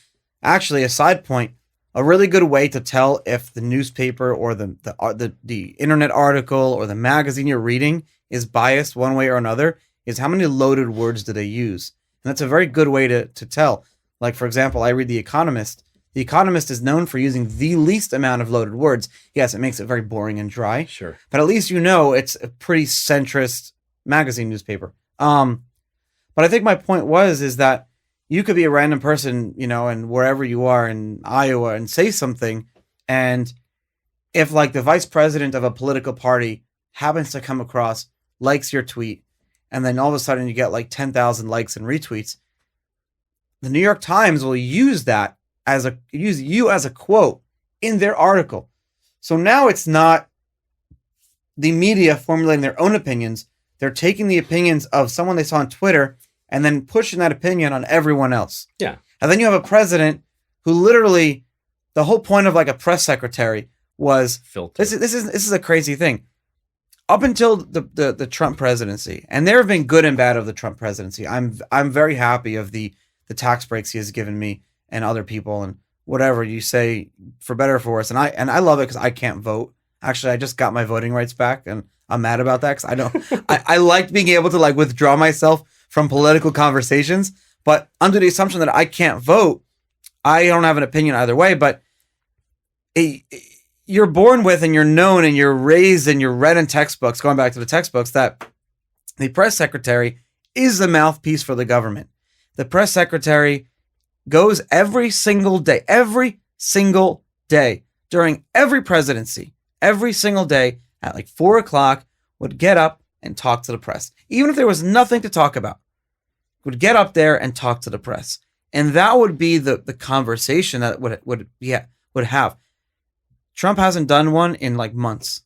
Speaker 1: actually, a side point, a really good way to tell if the newspaper or the internet article or the magazine you're reading is biased one way or another is how many loaded words do they use. And that's a very good way to tell. Like, for example, I read The Economist. The Economist is known for using the least amount of loaded words. Yes, it makes it very boring and dry.
Speaker 2: Sure.
Speaker 1: But at least it's a pretty centrist magazine newspaper. But I think my point is that you could be a random person, and wherever you are in Iowa and say something. And if like the vice president of a political party happens to come across, likes your tweet, and then all of a sudden you get like 10,000 likes and retweets, the New York Times will use that use you as a quote in their article. So now it's not the media formulating their own opinions. They're taking the opinions of someone they saw on Twitter and then pushing that opinion on everyone else.
Speaker 2: Yeah.
Speaker 1: And then you have a president who literally, the whole point of like a press secretary was
Speaker 2: filter.
Speaker 1: This is a crazy thing. Up until the Trump presidency, and there have been good and bad of the Trump presidency. I'm very happy of the tax breaks he has given me and other people and whatever you say, for better or for worse. And I love it because I can't vote. Actually, I just got my voting rights back, and I'm mad about that because I liked being able to like withdraw myself from political conversations. But under the assumption that I can't vote, I don't have an opinion either way. But you're born with, and you're known, and you're raised, and you're read in textbooks, going back to the textbooks, that the press secretary is the mouthpiece for the government. the press secretary goes every single day during every presidency, every single day at like 4:00 would get up and talk to the press. Even if there was nothing to talk about, would get up there and talk to the press. And that would be the conversation that would have. Trump hasn't done one in like months.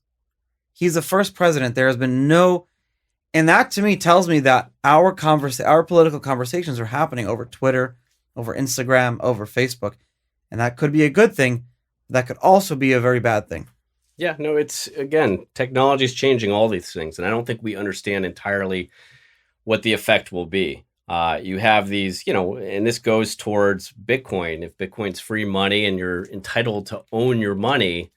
Speaker 1: He's the first president. There has been no, and that to me tells me that our political conversations are happening over Twitter, over Instagram, over Facebook. And that could be a good thing. That could also be a very bad thing.
Speaker 2: Yeah, no, it's, again, technology is changing all these things. And I don't think we understand entirely what the effect will be. You have these, and this goes towards Bitcoin. If Bitcoin's free money and you're entitled to own your money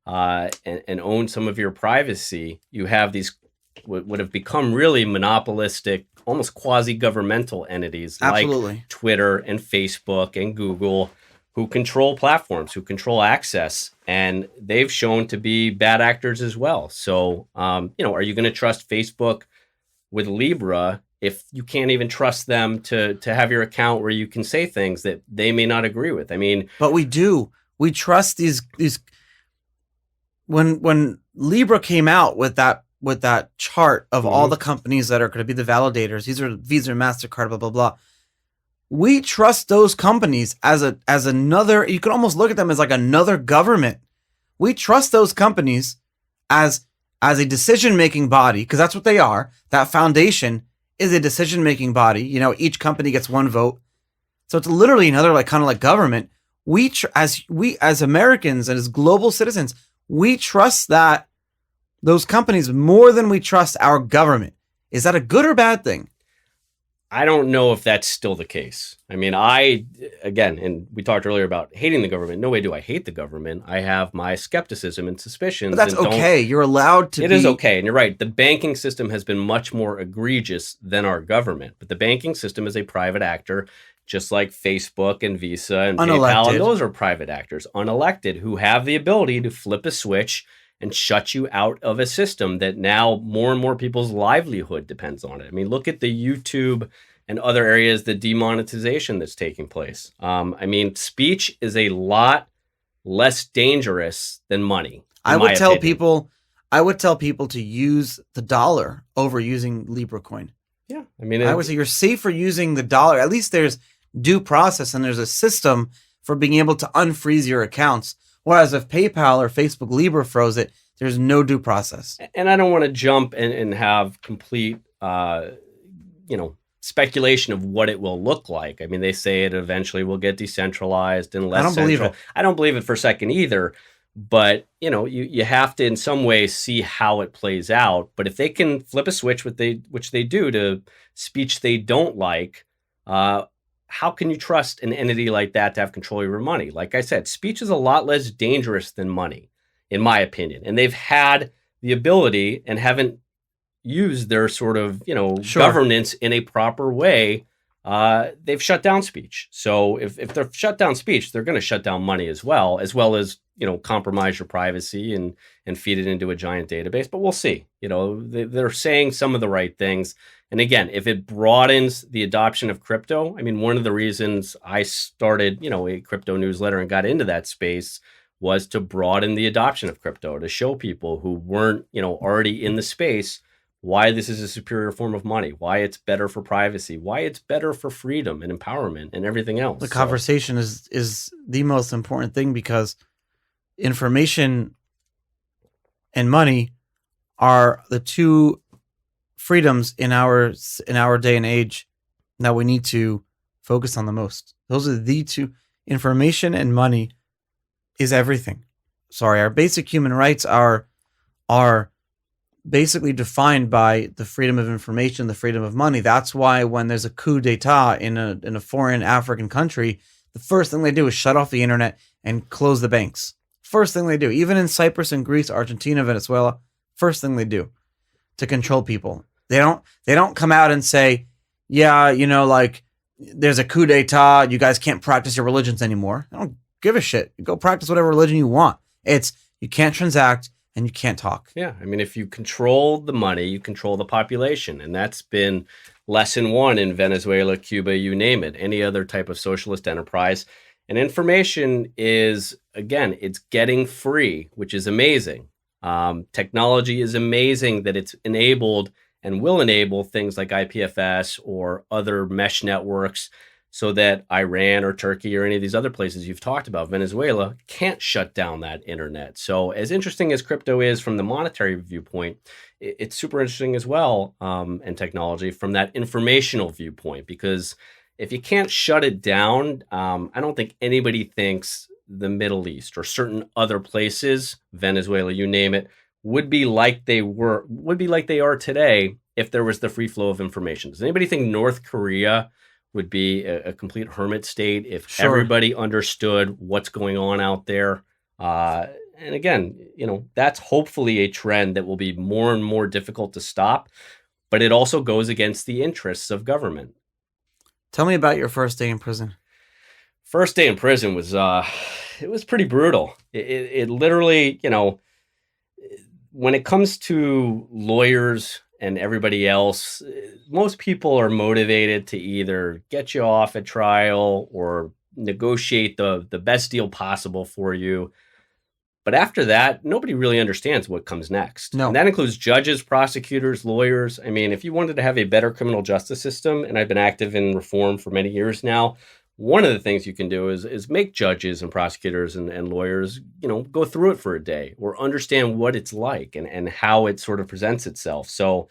Speaker 2: and own some of your privacy, you have these what have become really monopolistic, almost quasi-governmental entities like Twitter and Facebook and Google, who control platforms, who control access, and they've shown to be bad actors as well. So, are you going to trust Facebook with Libra if you can't even trust them to have your account where you can say things that they may not agree with? I mean,
Speaker 1: but we do. We trust these. When Libra came out with that chart of all the companies that are going to be the validators, these are Visa, MasterCard, blah blah blah. We trust those companies as another. You can almost look at them as like another government. We trust those companies as a decision-making body, because that's what they are. That foundation is a decision-making body. Each company gets one vote, so it's literally another kind of like government. As Americans and as global citizens, we trust those companies more than we trust our government. Is that a good or bad thing?
Speaker 2: I don't know if that's still the case. I mean, and we talked earlier about hating the government. No way do I hate the government. I have my skepticism and suspicions.
Speaker 1: But that's okay. You're allowed to.
Speaker 2: It is okay. And you're right. The banking system has been much more egregious than our government. But the banking system is a private actor, just like Facebook and Visa and PayPal. And those are private actors, unelected, who have the ability to flip a switch and shut you out of a system that now more and more people's livelihood depends on it. I mean, look at the YouTube and other areas, the demonetization that's taking place. I mean, speech is a lot less dangerous than money. I would tell people
Speaker 1: to use the dollar over using Libra coin.
Speaker 2: Yeah. I mean,
Speaker 1: I would say you're safer using the dollar. At least there's due process and there's a system for being able to unfreeze your accounts. Whereas if PayPal or Facebook Libra froze it, there's no due process.
Speaker 2: And I don't want to jump and have complete, speculation of what it will look like. I mean, they say it eventually will get decentralized and less central.
Speaker 1: Believe it.
Speaker 2: I don't believe it for a second either. But, you have to in some ways see how it plays out. But if they can flip a switch, which they do, to speech they don't like, how can you trust an entity like that to have control of your money? Like I said, speech is a lot less dangerous than money, in my opinion. And they've had the ability and haven't used their sort of, governance in a proper way. They've shut down speech. So if they're shut down speech, they're going to shut down money as well as, compromise your privacy and feed it into a giant database. But we'll see. They're saying some of the right things. And again, if it broadens the adoption of crypto, I mean, one of the reasons I started, a crypto newsletter and got into that space was to broaden the adoption of crypto, to show people who weren't, already in the space why this is a superior form of money, why it's better for privacy, why it's better for freedom and empowerment and everything else.
Speaker 1: The conversation is the most important thing, because information and money are the two freedoms in our day and age that we need to focus on the most. Those are the two. Information and money is everything. Our basic human rights are basically defined by the freedom of information, the freedom of money. That's why when there's a coup d'etat in a foreign African country, the first thing they do is shut off the internet and close the banks. First thing they do, even in Cyprus and Greece, Argentina, Venezuela, first thing they do to control people. They don't come out and say, yeah, there's a coup d'etat, you guys can't practice your religions anymore. I don't give a shit. Go practice whatever religion you want. It's you can't transact and you can't talk.
Speaker 2: Yeah. I mean, if you control the money, you control the population. And that's been lesson one in Venezuela, Cuba, you name it, any other type of socialist enterprise. And information is, again, it's getting free, which is amazing. Technology is amazing that it's enabled and will enable things like IPFS or other mesh networks so that Iran or Turkey or any of these other places you've talked about, Venezuela, can't shut down that internet. So as interesting as crypto is from the monetary viewpoint, it's super interesting as well, and technology from that informational viewpoint, because if you can't shut it down, I don't think anybody thinks the Middle East or certain other places, Venezuela, you name it, would be like they are today if there was the free flow of information. Does anybody think North Korea would be a complete hermit state if everybody understood what's going on out there? And again, that's hopefully a trend that will be more and more difficult to stop, but it also goes against the interests of government.
Speaker 1: Tell me about your first day in prison.
Speaker 2: First day in prison was, it was pretty brutal. It literally, when it comes to lawyers and everybody else, most people are motivated to either get you off at trial or negotiate the best deal possible for you. But after that, nobody really understands what comes next.
Speaker 1: No.
Speaker 2: And that includes judges, prosecutors, lawyers. I mean, if you wanted to have a better criminal justice system, and I've been active in reform for many years now, one of the things you can do is make judges and prosecutors and lawyers, go through it for a day or understand what it's like and how it sort of presents itself. So,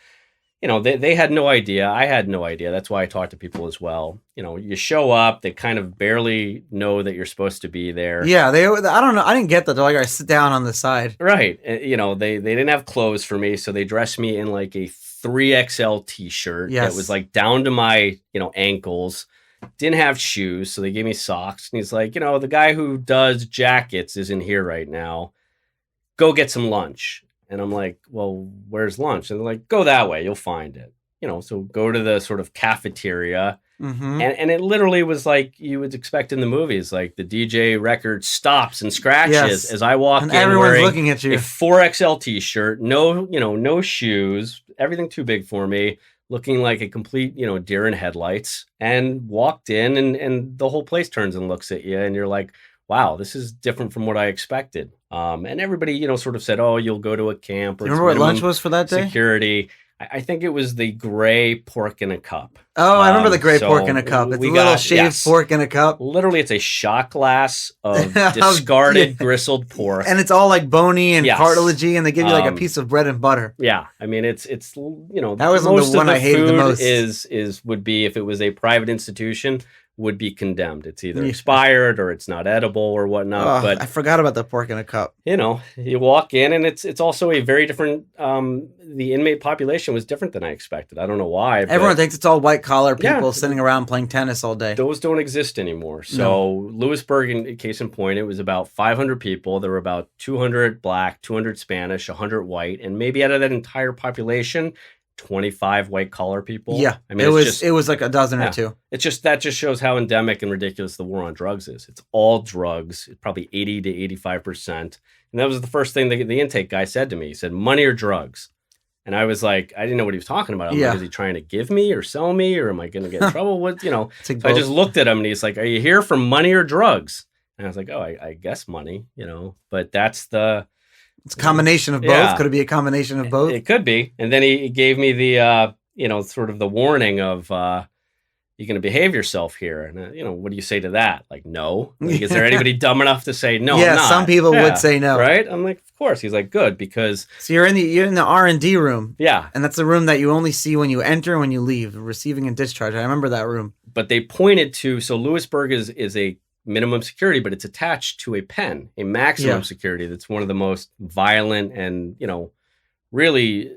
Speaker 2: they had no idea. I had no idea. That's why I talk to people as well. You show up, they kind of barely know that you're supposed to be there.
Speaker 1: Yeah, I don't know. I didn't get that. They're like, all right, sit down on the side.
Speaker 2: Right. They didn't have clothes for me, so they dressed me in like a 3XL t-shirt that was like down to my, ankles. Didn't have shoes, so they gave me socks. And he's like, the guy who does jackets isn't here right now. Go get some lunch. And I'm like, well, where's lunch? And they're like, go that way. You'll find it. So go to the sort of cafeteria. Mm-hmm. And it literally was like you would expect in the movies, like the DJ record stops and scratches as I walk in
Speaker 1: everyone's looking at you.
Speaker 2: A 4XL t-shirt, no shoes, everything too big for me, looking like a complete, deer in headlights, and walked in and the whole place turns and looks at you and you're like, wow, this is different from what I expected. And everybody, sort of said, oh, you'll go to a camp. Or
Speaker 1: do you remember what lunch was for that day?
Speaker 2: Security. I think it was the gray pork in a cup.
Speaker 1: Oh, I remember the gray pork in a cup. It's a little shaved pork in a cup.
Speaker 2: Literally, it's a shot glass of discarded gristled pork.
Speaker 1: And it's all like bony and cartilagey, and they give you like a piece of bread and butter.
Speaker 2: Yeah. I mean, it's
Speaker 1: that was the one I hated the most.
Speaker 2: Would be, if it was a private institution, would be condemned. It's either expired or it's not edible or whatnot. But
Speaker 1: I forgot about the pork in a cup.
Speaker 2: You walk in and it's also a very different, the inmate population was different than I expected. I don't know why.
Speaker 1: Everyone thinks it's all white collar people sitting around playing tennis all day.
Speaker 2: Those don't exist anymore. So Lewisburg, in case in point, it was about 500 people. There were about 200 black, 200 Spanish, 100 white, and maybe out of that entire population, 25 white collar people.
Speaker 1: Yeah, I mean, it was like a dozen or two.
Speaker 2: That just shows how endemic and ridiculous the war on drugs is. It's all drugs, probably 80 to 85%. And that was the first thing the intake guy said to me. He said, money or drugs? And I was like, I didn't know what he was talking about. I'm like, is he trying to give me or sell me, or am I going to get in trouble with, So I just looked at him and he's like, are you here for money or drugs? And I was like, oh, I guess money, but that's it's
Speaker 1: a combination of both. Yeah. Could it be a combination of both?
Speaker 2: It could be. And then he gave me the, sort of the warning of, you're going to behave yourself here. And, what do you say to that? Like, no. Like, is there anybody dumb enough to say no?
Speaker 1: Yeah, some people would say no.
Speaker 2: Right? I'm like, of course. He's like, good, because...
Speaker 1: So you're in the R&D room.
Speaker 2: Yeah.
Speaker 1: And that's the room that you only see when you enter and when you leave, receiving and discharge. I remember that room.
Speaker 2: But they pointed to, so Lewisburg is a minimum security, but it's attached to a pen, a maximum security. That's one of the most violent and, really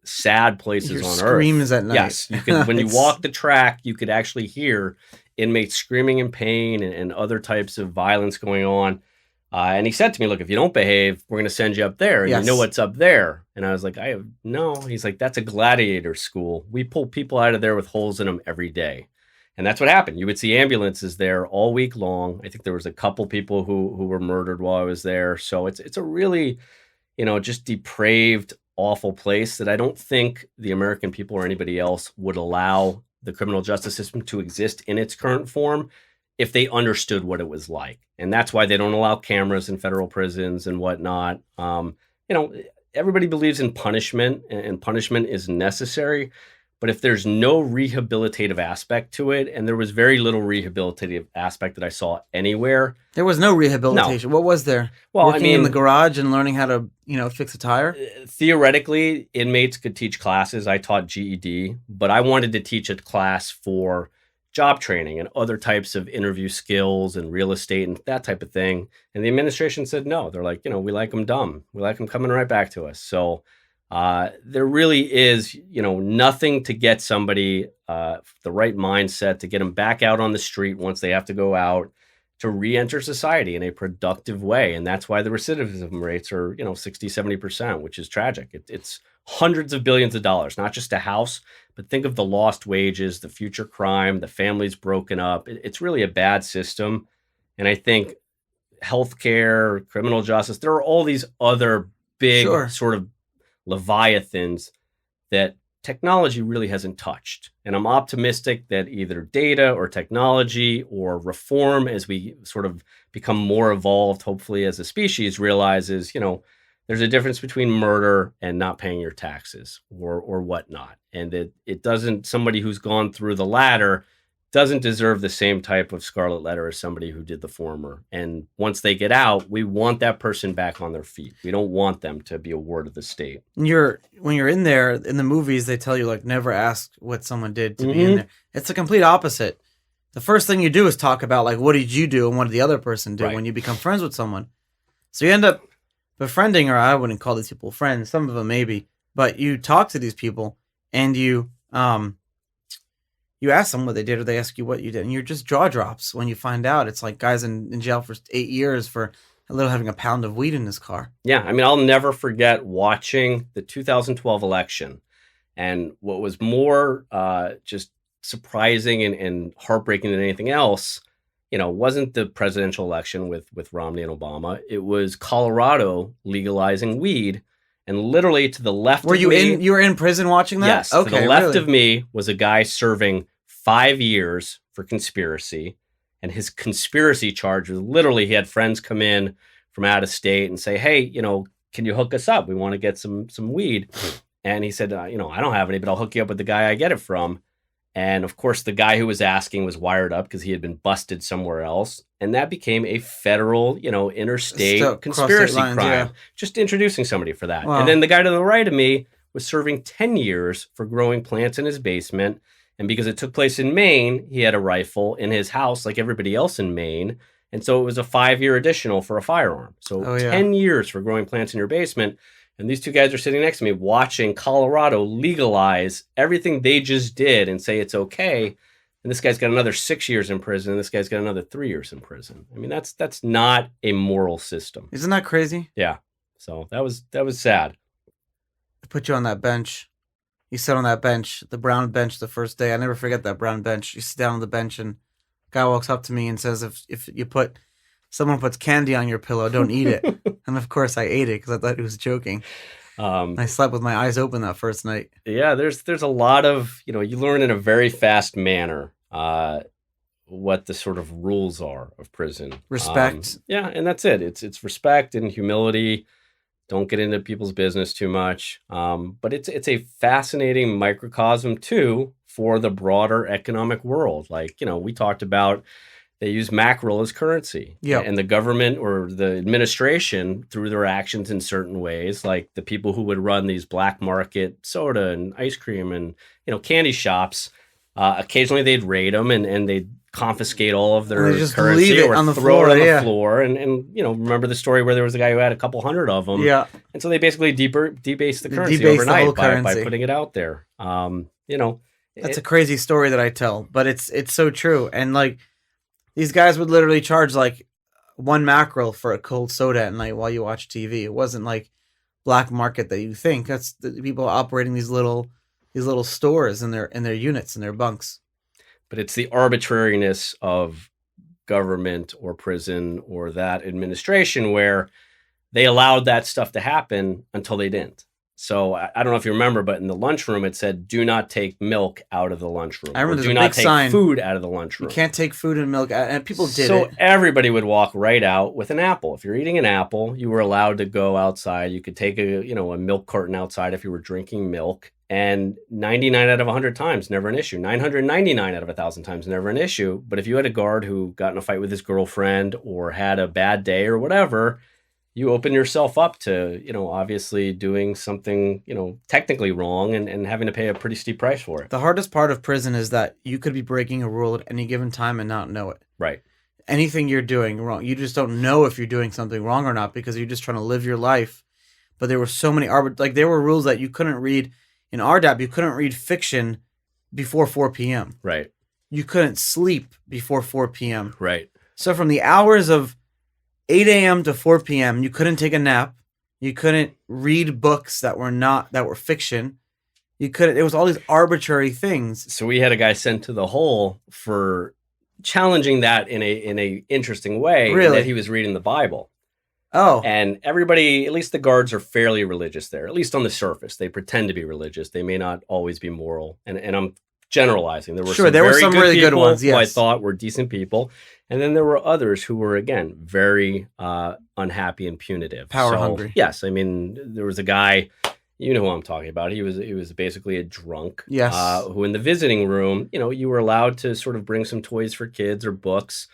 Speaker 2: sad places on earth.
Speaker 1: Screams at night.
Speaker 2: Yes. You could, when you walk the track, you could actually hear inmates screaming in pain and other types of violence going on. And he said to me, look, if you don't behave, we're going to send you up there. And you know what's up there. And I was like, no. He's like, that's a gladiator school. We pull people out of there with holes in them every day. And that's what happened. You would see ambulances there all week long. I think there was a couple people who were murdered while I was there. So it's a really, just depraved, awful place that I don't think the American people or anybody else would allow the criminal justice system to exist in its current form if they understood what it was like. And that's why they don't allow cameras in federal prisons and whatnot. Everybody believes in punishment, and punishment is necessary. But if there's no rehabilitative aspect to it, and there was very little rehabilitative aspect that I saw anywhere.
Speaker 1: There was no rehabilitation.
Speaker 2: No.
Speaker 1: What was there?
Speaker 2: Well,
Speaker 1: Working in the garage and learning how to, fix a tire?
Speaker 2: Theoretically, inmates could teach classes. I taught GED, but I wanted to teach a class for job training and other types of interview skills and real estate and that type of thing. And the administration said no. They're like, we like them dumb. We like them coming right back to us. So there really is, nothing to get somebody the right mindset to get them back out on the street once they have to go out to re-enter society in a productive way. And that's why the recidivism rates are, 60, 70%, which is tragic. It's hundreds of billions of dollars, not just a house, but think of the lost wages, the future crime, the families broken up. It's really a bad system. And I think healthcare, criminal justice, there are all these other big sort of leviathans that technology really hasn't touched. And I'm optimistic that either data or technology or reform, as we sort of become more evolved, hopefully as a species, realizes, there's a difference between murder and not paying your taxes or whatnot. And it doesn't, somebody who's gone through the latter doesn't deserve the same type of scarlet letter as somebody who did the former. And once they get out, we want that person back on their feet. We don't want them to be a ward of the state.
Speaker 1: When you're in there, in the movies, they tell you, never ask what someone did to be in there. It's the complete opposite. The first thing you do is talk about, what did you do and what did the other person do when you become friends with someone. So you end up befriending, or I wouldn't call these people friends, some of them maybe, but you talk to these people and you ask them what they did, or they ask you what you did, and you're just jaw drops when you find out. It's like guys in jail for 8 years for having a pound of weed in his car.
Speaker 2: Yeah, I'll never forget watching the 2012 election, and what was more just surprising and heartbreaking than anything else, wasn't the presidential election with Romney and Obama. It was Colorado legalizing weed. And literally to the left of me...
Speaker 1: You were in prison watching that?
Speaker 2: Yes. Okay, to the left of me was a guy serving 5 years for conspiracy. And his conspiracy charge was literally, he had friends come in from out of state and say, hey, can you hook us up? We want to get some weed. And he said, I don't have any, but I'll hook you up with the guy I get it from. And of course, the guy who was asking was wired up because he had been busted somewhere else. And that became a federal, interstate conspiracy crime. Yeah. Just introducing somebody for that. Wow. And then the guy to the right of me was serving 10 years for growing plants in his basement. And because it took place in Maine, he had a rifle in his house like everybody else in Maine. And so it was a 5-year additional for a firearm. So 10 years for growing plants in your basement. And these two guys are sitting next to me watching Colorado legalize everything they just did and say it's okay. And this guy's got another 6 years in prison. And this guy's got another 3 years in prison. That's not a moral system.
Speaker 1: Isn't that crazy?
Speaker 2: Yeah. So that was sad.
Speaker 1: I put you on that bench. You sat on that bench, the brown bench, the first day. I never forget that brown bench. You sit down on the bench and a guy walks up to me and says, if someone puts candy on your pillow, don't eat it. And of course I ate it because I thought he was joking. I slept with my eyes open that first night.
Speaker 2: Yeah, there's a lot of, you learn in a very fast manner what the sort of rules are of prison.
Speaker 1: Respect.
Speaker 2: Yeah, and that's it. It's respect and humility. Don't get into people's business too much. But it's a fascinating microcosm too for the broader economic world. We talked about, they use mackerel as currency.
Speaker 1: Yeah.
Speaker 2: And the government or the administration, through their actions in certain ways, like the people who would run these black market soda and ice cream and, candy shops, occasionally they'd raid them and they'd confiscate all of their currency or throw it on the floor. And remember the story where there was a guy who had a couple hundred of them.
Speaker 1: Yeah.
Speaker 2: And so they basically debased the currency overnight by putting it out there.
Speaker 1: That's a crazy story that I tell, but it's so true. And these guys would literally charge one mackerel for a cold soda at night while you watch TV. It wasn't like black market that you think. That's the people operating these little stores in their units and their bunks.
Speaker 2: But it's the arbitrariness of government or prison or that administration where they allowed that stuff to happen until they didn't. So I don't know if you remember, but in the lunchroom, it said, do not take milk out of the lunchroom.
Speaker 1: I remember
Speaker 2: do not take food out of the lunchroom.
Speaker 1: You can't take food and milk out. And people did
Speaker 2: so
Speaker 1: it. So
Speaker 2: everybody would walk right out with an apple. If you're eating an apple, you were allowed to go outside. You could take a milk carton outside if you were drinking milk. And 99 out of 100 times, never an issue. 999 out of 1,000 times, never an issue. But if you had a guard who got in a fight with his girlfriend or had a bad day or whatever, you open yourself up to, obviously doing something, technically wrong and having to pay a pretty steep price for it.
Speaker 1: The hardest part of prison is that you could be breaking a rule at any given time and not know it.
Speaker 2: Right.
Speaker 1: Anything you're doing wrong, you just don't know if you're doing something wrong or not because you're just trying to live your life. But there were so many, there were rules that you couldn't read. In RDAP, you couldn't read fiction before 4 p.m.
Speaker 2: Right.
Speaker 1: You couldn't sleep before 4 p.m.
Speaker 2: Right.
Speaker 1: So from the hours of 8 a.m. to 4 p.m., you couldn't take a nap. You couldn't read books that were fiction. It was all these arbitrary things.
Speaker 2: So we had a guy sent to the hole for challenging that in a interesting way.
Speaker 1: Really?
Speaker 2: That he was reading the Bible.
Speaker 1: Oh.
Speaker 2: And everybody, at least the guards, are fairly religious there, at least on the surface. They pretend to be religious. They may not always be moral. And I'm generalizing. There were some really good ones, yes, who I thought were decent people. And then there were others who were, again, very unhappy and punitive.
Speaker 1: Power hungry.
Speaker 2: Yes. I mean, there was a guy, you know who I'm talking about. He was basically a drunk.
Speaker 1: Yes.
Speaker 2: Who in the visiting room, you were allowed to sort of bring some toys for kids or books.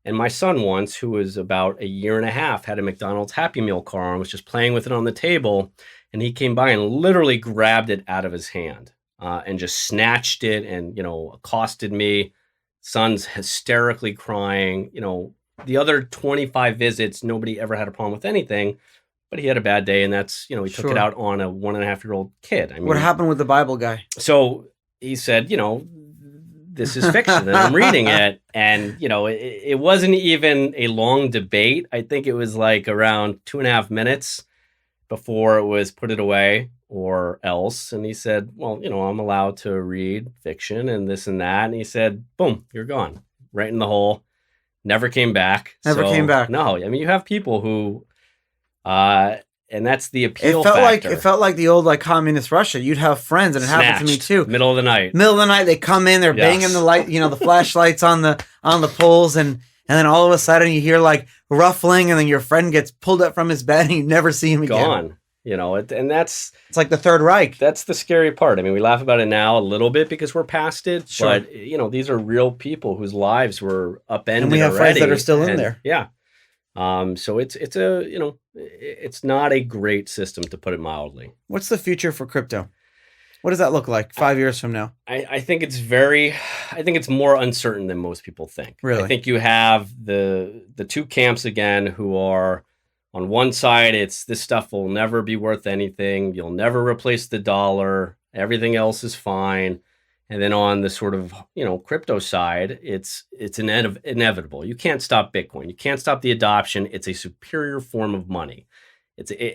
Speaker 2: And my son once, who was about a year and a half, had a McDonald's Happy Meal car and was just playing with it on the table. And he came by and literally grabbed it out of his hand and just snatched it and, accosted me. Son's hysterically crying. The other 25 visits, nobody ever had a problem with anything. But he had a bad day, and that's, he took it out on a 1.5-year-old kid. I mean,
Speaker 1: what happened with the Bible guy?
Speaker 2: So he said, this is fiction and I'm reading it. And, it wasn't even a long debate. I think it was like around 2.5 minutes before it was put it away or else. And he said, well, I'm allowed to read fiction and this and that. And he said, boom, you're gone. Right in the hole. Never came back.
Speaker 1: Never came back.
Speaker 2: No, I mean, you have people who, and that's the appeal factor.
Speaker 1: It felt like the old communist Russia. You'd have friends, and it happened to me too.
Speaker 2: Middle of the night,
Speaker 1: they come in, they're banging the light, the flashlights on the poles, and then all of a sudden you hear ruffling, and then your friend gets pulled up from his bed, and you never see him again.
Speaker 2: Gone. And it's
Speaker 1: like the Third Reich.
Speaker 2: That's the scary part. I mean, we laugh about it now a little bit because we're past it, but these are real people whose lives were upended,
Speaker 1: and we have
Speaker 2: already,
Speaker 1: friends that are still in there.
Speaker 2: Yeah. So it's not a great system, to put it mildly.
Speaker 1: What's the future for crypto? What does that look like 5 years from now?
Speaker 2: I think it's more uncertain than most people think.
Speaker 1: Really?
Speaker 2: I think you have the two camps again who are, on one side, it's this stuff will never be worth anything. You'll never replace the dollar. Everything else is fine. And then on the sort of, crypto side, it's inevitable. You can't stop Bitcoin. You can't stop the adoption. It's a superior form of money.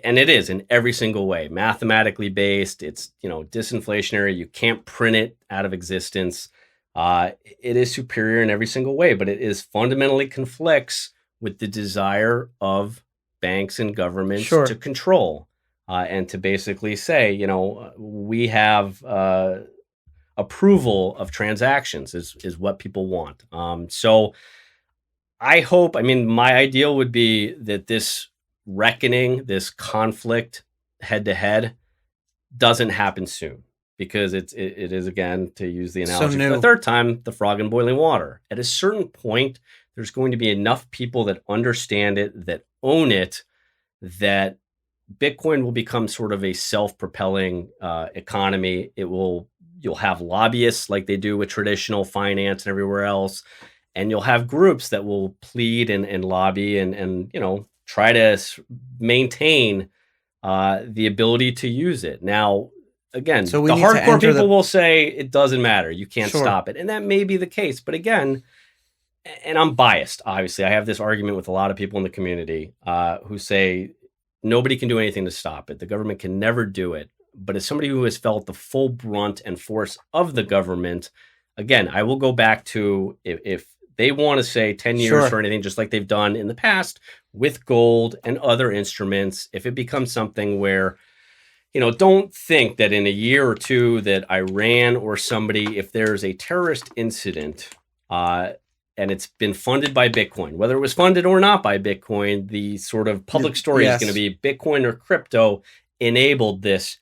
Speaker 2: And it is in every single way, mathematically based. It's, disinflationary. You can't print it out of existence. It is superior in every single way, but it is fundamentally conflicts with the desire of banks and governments to control and to basically say, we have approval of transactions is what people want. So I hope, my ideal would be that this reckoning, this conflict head to head doesn't happen soon, because it is, again, to use the analogy for the third time, the frog in boiling water. At a certain point, there's going to be enough people that understand it, that own it, that Bitcoin will become sort of a self-propelling economy. You'll have lobbyists like they do with traditional finance and everywhere else. And you'll have groups that will plead and lobby and try to maintain the ability to use it. Now, again, the hardcore people will say it doesn't matter. You can't stop it. And that may be the case. But again, and I'm biased, obviously. I have this argument with a lot of people in the community who say nobody can do anything to stop it. The government can never do it. But as somebody who has felt the full brunt and force of the government, again, I will go back to if They want to say 10 years
Speaker 1: Sure.
Speaker 2: for anything, just like they've done in the past with gold and other instruments. If it becomes something where, don't think that in a year or two that Iran or somebody, if there's a terrorist incident, and it's been funded by Bitcoin, whether it was funded or not by Bitcoin, the sort of public story is going to be Bitcoin or crypto enabled this.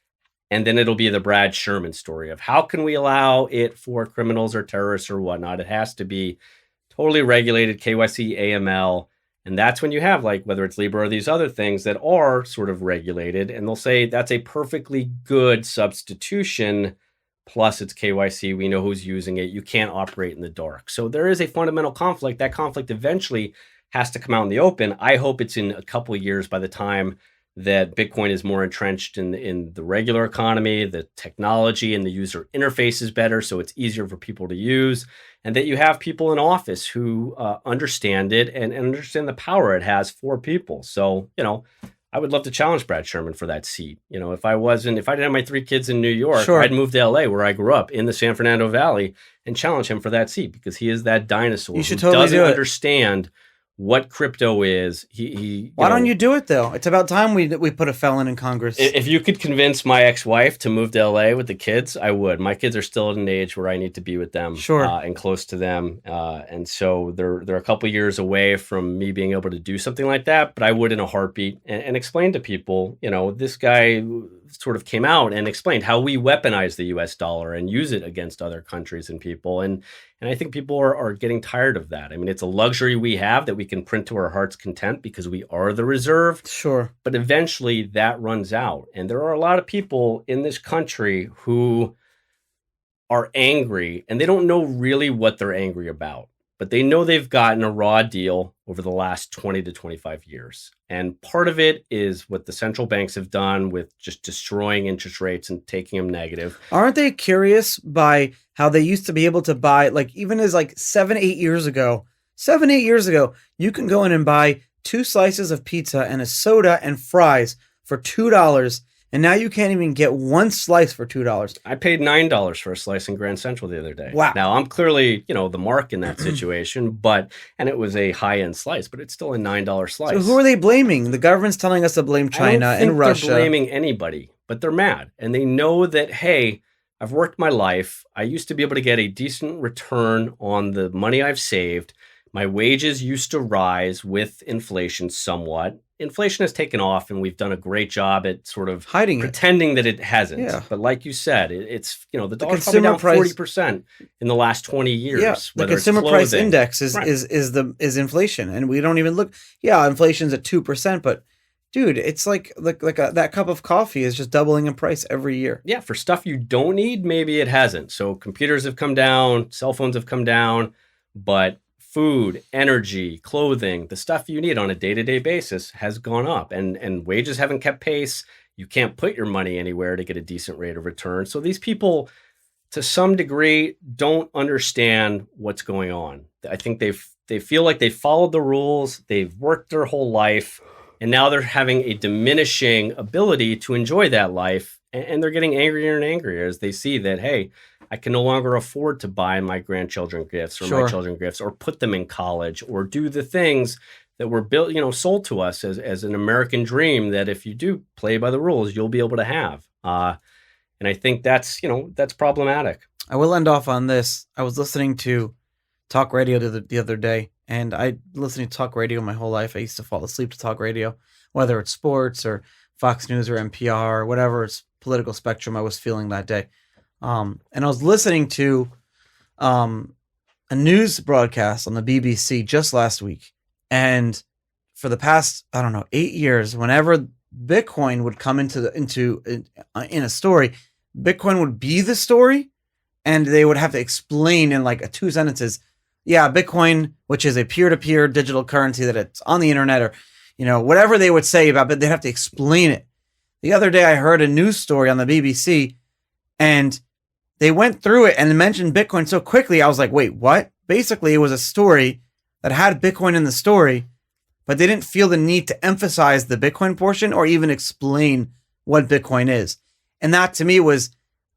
Speaker 2: And then it'll be the Brad Sherman story of how can we allow it for criminals or terrorists or whatnot. It has to be totally regulated, KYC, AML. And that's when you have whether it's Libra or these other things that are sort of regulated. And they'll say that's a perfectly good substitution. Plus it's KYC. We know who's using it. You can't operate in the dark. So there is a fundamental conflict. That conflict eventually has to come out in the open. I hope it's in a couple of years by the time that Bitcoin is more entrenched in the regular economy, the technology and the user interface is better, so it's easier for people to use, and that you have people in office who understand it and understand the power it has for people. So, I would love to challenge Brad Sherman for that seat. If I didn't have my 3 kids in New York,
Speaker 1: Sure.
Speaker 2: I'd move to LA where I grew up in the San Fernando Valley and challenge him for that seat because he is that dinosaur
Speaker 1: You should
Speaker 2: who
Speaker 1: totally
Speaker 2: doesn't
Speaker 1: do it.
Speaker 2: understand what crypto is.
Speaker 1: Why don't you do it though? It's about time we put a felon in Congress.
Speaker 2: If you could convince my ex-wife to move to LA with the kids, I would. My kids are still at an age where I need to be with them,
Speaker 1: Sure.
Speaker 2: And close to them. And so they're a couple years away from me being able to do something like that, but I would in a heartbeat and explain to people, this guy sort of came out and explained how we weaponize the US dollar and use it against other countries and people. And I think people are getting tired of that. I mean, it's a luxury we have that we can print to our heart's content because we are the reserve.
Speaker 1: Sure.
Speaker 2: But eventually that runs out. And there are a lot of people in this country who are angry and they don't know really what they're angry about. But they know they've gotten a raw deal over the last 20 to 25 years. And part of it is what the central banks have done with just destroying interest rates and taking them negative.
Speaker 1: Aren't they curious by how they used to be able to buy, even as 7, 8 years ago, you can go in and buy 2 slices of pizza and a soda and fries for $2. And now you can't even get 1 slice for $2.
Speaker 2: I paid $9 for a slice in Grand Central the other day.
Speaker 1: Wow.
Speaker 2: Now, I'm clearly, the mark in that situation, and it was a high-end slice, but it's still a $9 slice.
Speaker 1: So who are they blaming? The government's telling us to blame China and Russia.
Speaker 2: They're blaming anybody, but they're mad. And they know that, hey, I've worked my life. I used to be able to get a decent return on the money I've saved. My wages used to rise with inflation somewhat. Inflation has taken off, and we've done a great job at sort of
Speaker 1: hiding
Speaker 2: pretending that it hasn't.
Speaker 1: Yeah.
Speaker 2: But like you said, it's the dollar's probably
Speaker 1: consumer
Speaker 2: down
Speaker 1: price
Speaker 2: 40% in the last 20 years.
Speaker 1: Yeah, the consumer price index is inflation, and we don't even look. Yeah, inflation's at 2%, but dude, it's like that cup of coffee is just doubling in price every year.
Speaker 2: Yeah, for stuff you don't need, maybe it hasn't. So computers have come down, cell phones have come down, but food, energy, clothing, the stuff you need on a day-to-day basis has gone up, and wages haven't kept pace. You can't put your money anywhere to get a decent rate of return. So these people, to some degree, don't understand what's going on. I think they feel like they followed the rules, they've worked their whole life, and now they're having a diminishing ability to enjoy that life, and they're getting angrier and angrier as they see that, hey, I can no longer afford to buy my grandchildren gifts or my children gifts or put them in college or do the things that were built, sold to us as an American dream that if you do play by the rules, you'll be able to have. And I think that's problematic.
Speaker 1: I will end off on this. I was listening to talk radio the other day, and I listening to talk radio my whole life. I used to fall asleep to talk radio, whether it's sports or Fox News or NPR or whatever it's political spectrum I was feeling that day. And I was listening to a news broadcast on the BBC just last week. And for the past, 8 years, whenever Bitcoin would come in a story, Bitcoin would be the story, and they would have to explain in 2 sentences. Yeah, Bitcoin, which is a peer-to-peer digital currency that it's on the internet, or whatever they would say about it, they'd have to explain it. The other day, I heard a news story on the BBC, and they went through it and mentioned Bitcoin so quickly. I was like, wait, what? Basically, it was a story that had Bitcoin in the story, but they didn't feel the need to emphasize the Bitcoin portion or even explain what Bitcoin is. And that to me was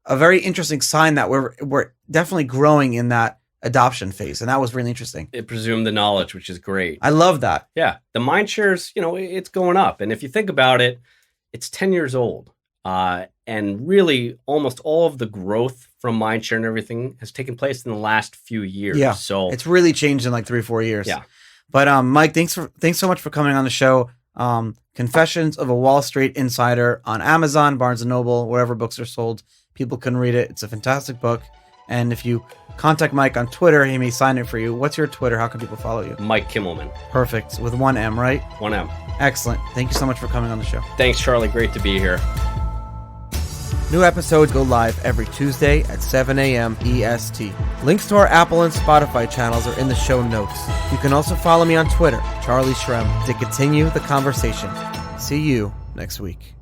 Speaker 1: a very interesting sign that we're definitely growing in that adoption phase, and that was really interesting.
Speaker 2: It presumed the knowledge, which is great.
Speaker 1: I love that.
Speaker 2: Yeah, the mind shares, it's going up. And if you think about it, it's 10 years old. And really almost all of the growth from mindshare and everything has taken place in the last few years.
Speaker 1: Yeah.
Speaker 2: So
Speaker 1: it's really changed in like 3-4 years.
Speaker 2: Yeah.
Speaker 1: But Mike, thanks so much for coming on the show. Confessions of a Wall Street Insider on Amazon, Barnes & Noble, wherever books are sold. People can read it. It's a fantastic book. And if you contact Mike on Twitter, he may sign it for you. What's your Twitter? How can people follow you?
Speaker 2: Mike Kimelman.
Speaker 1: Perfect. With 1 M, right?
Speaker 2: 1 M.
Speaker 1: Excellent. Thank you so much for coming on the show.
Speaker 2: Thanks, Charlie. Great to be here.
Speaker 1: New episodes go live every Tuesday at 7 a.m. EST. Links to our Apple and Spotify channels are in the show notes. You can also follow me on Twitter, Charlie Shrem, to continue the conversation. See you next week.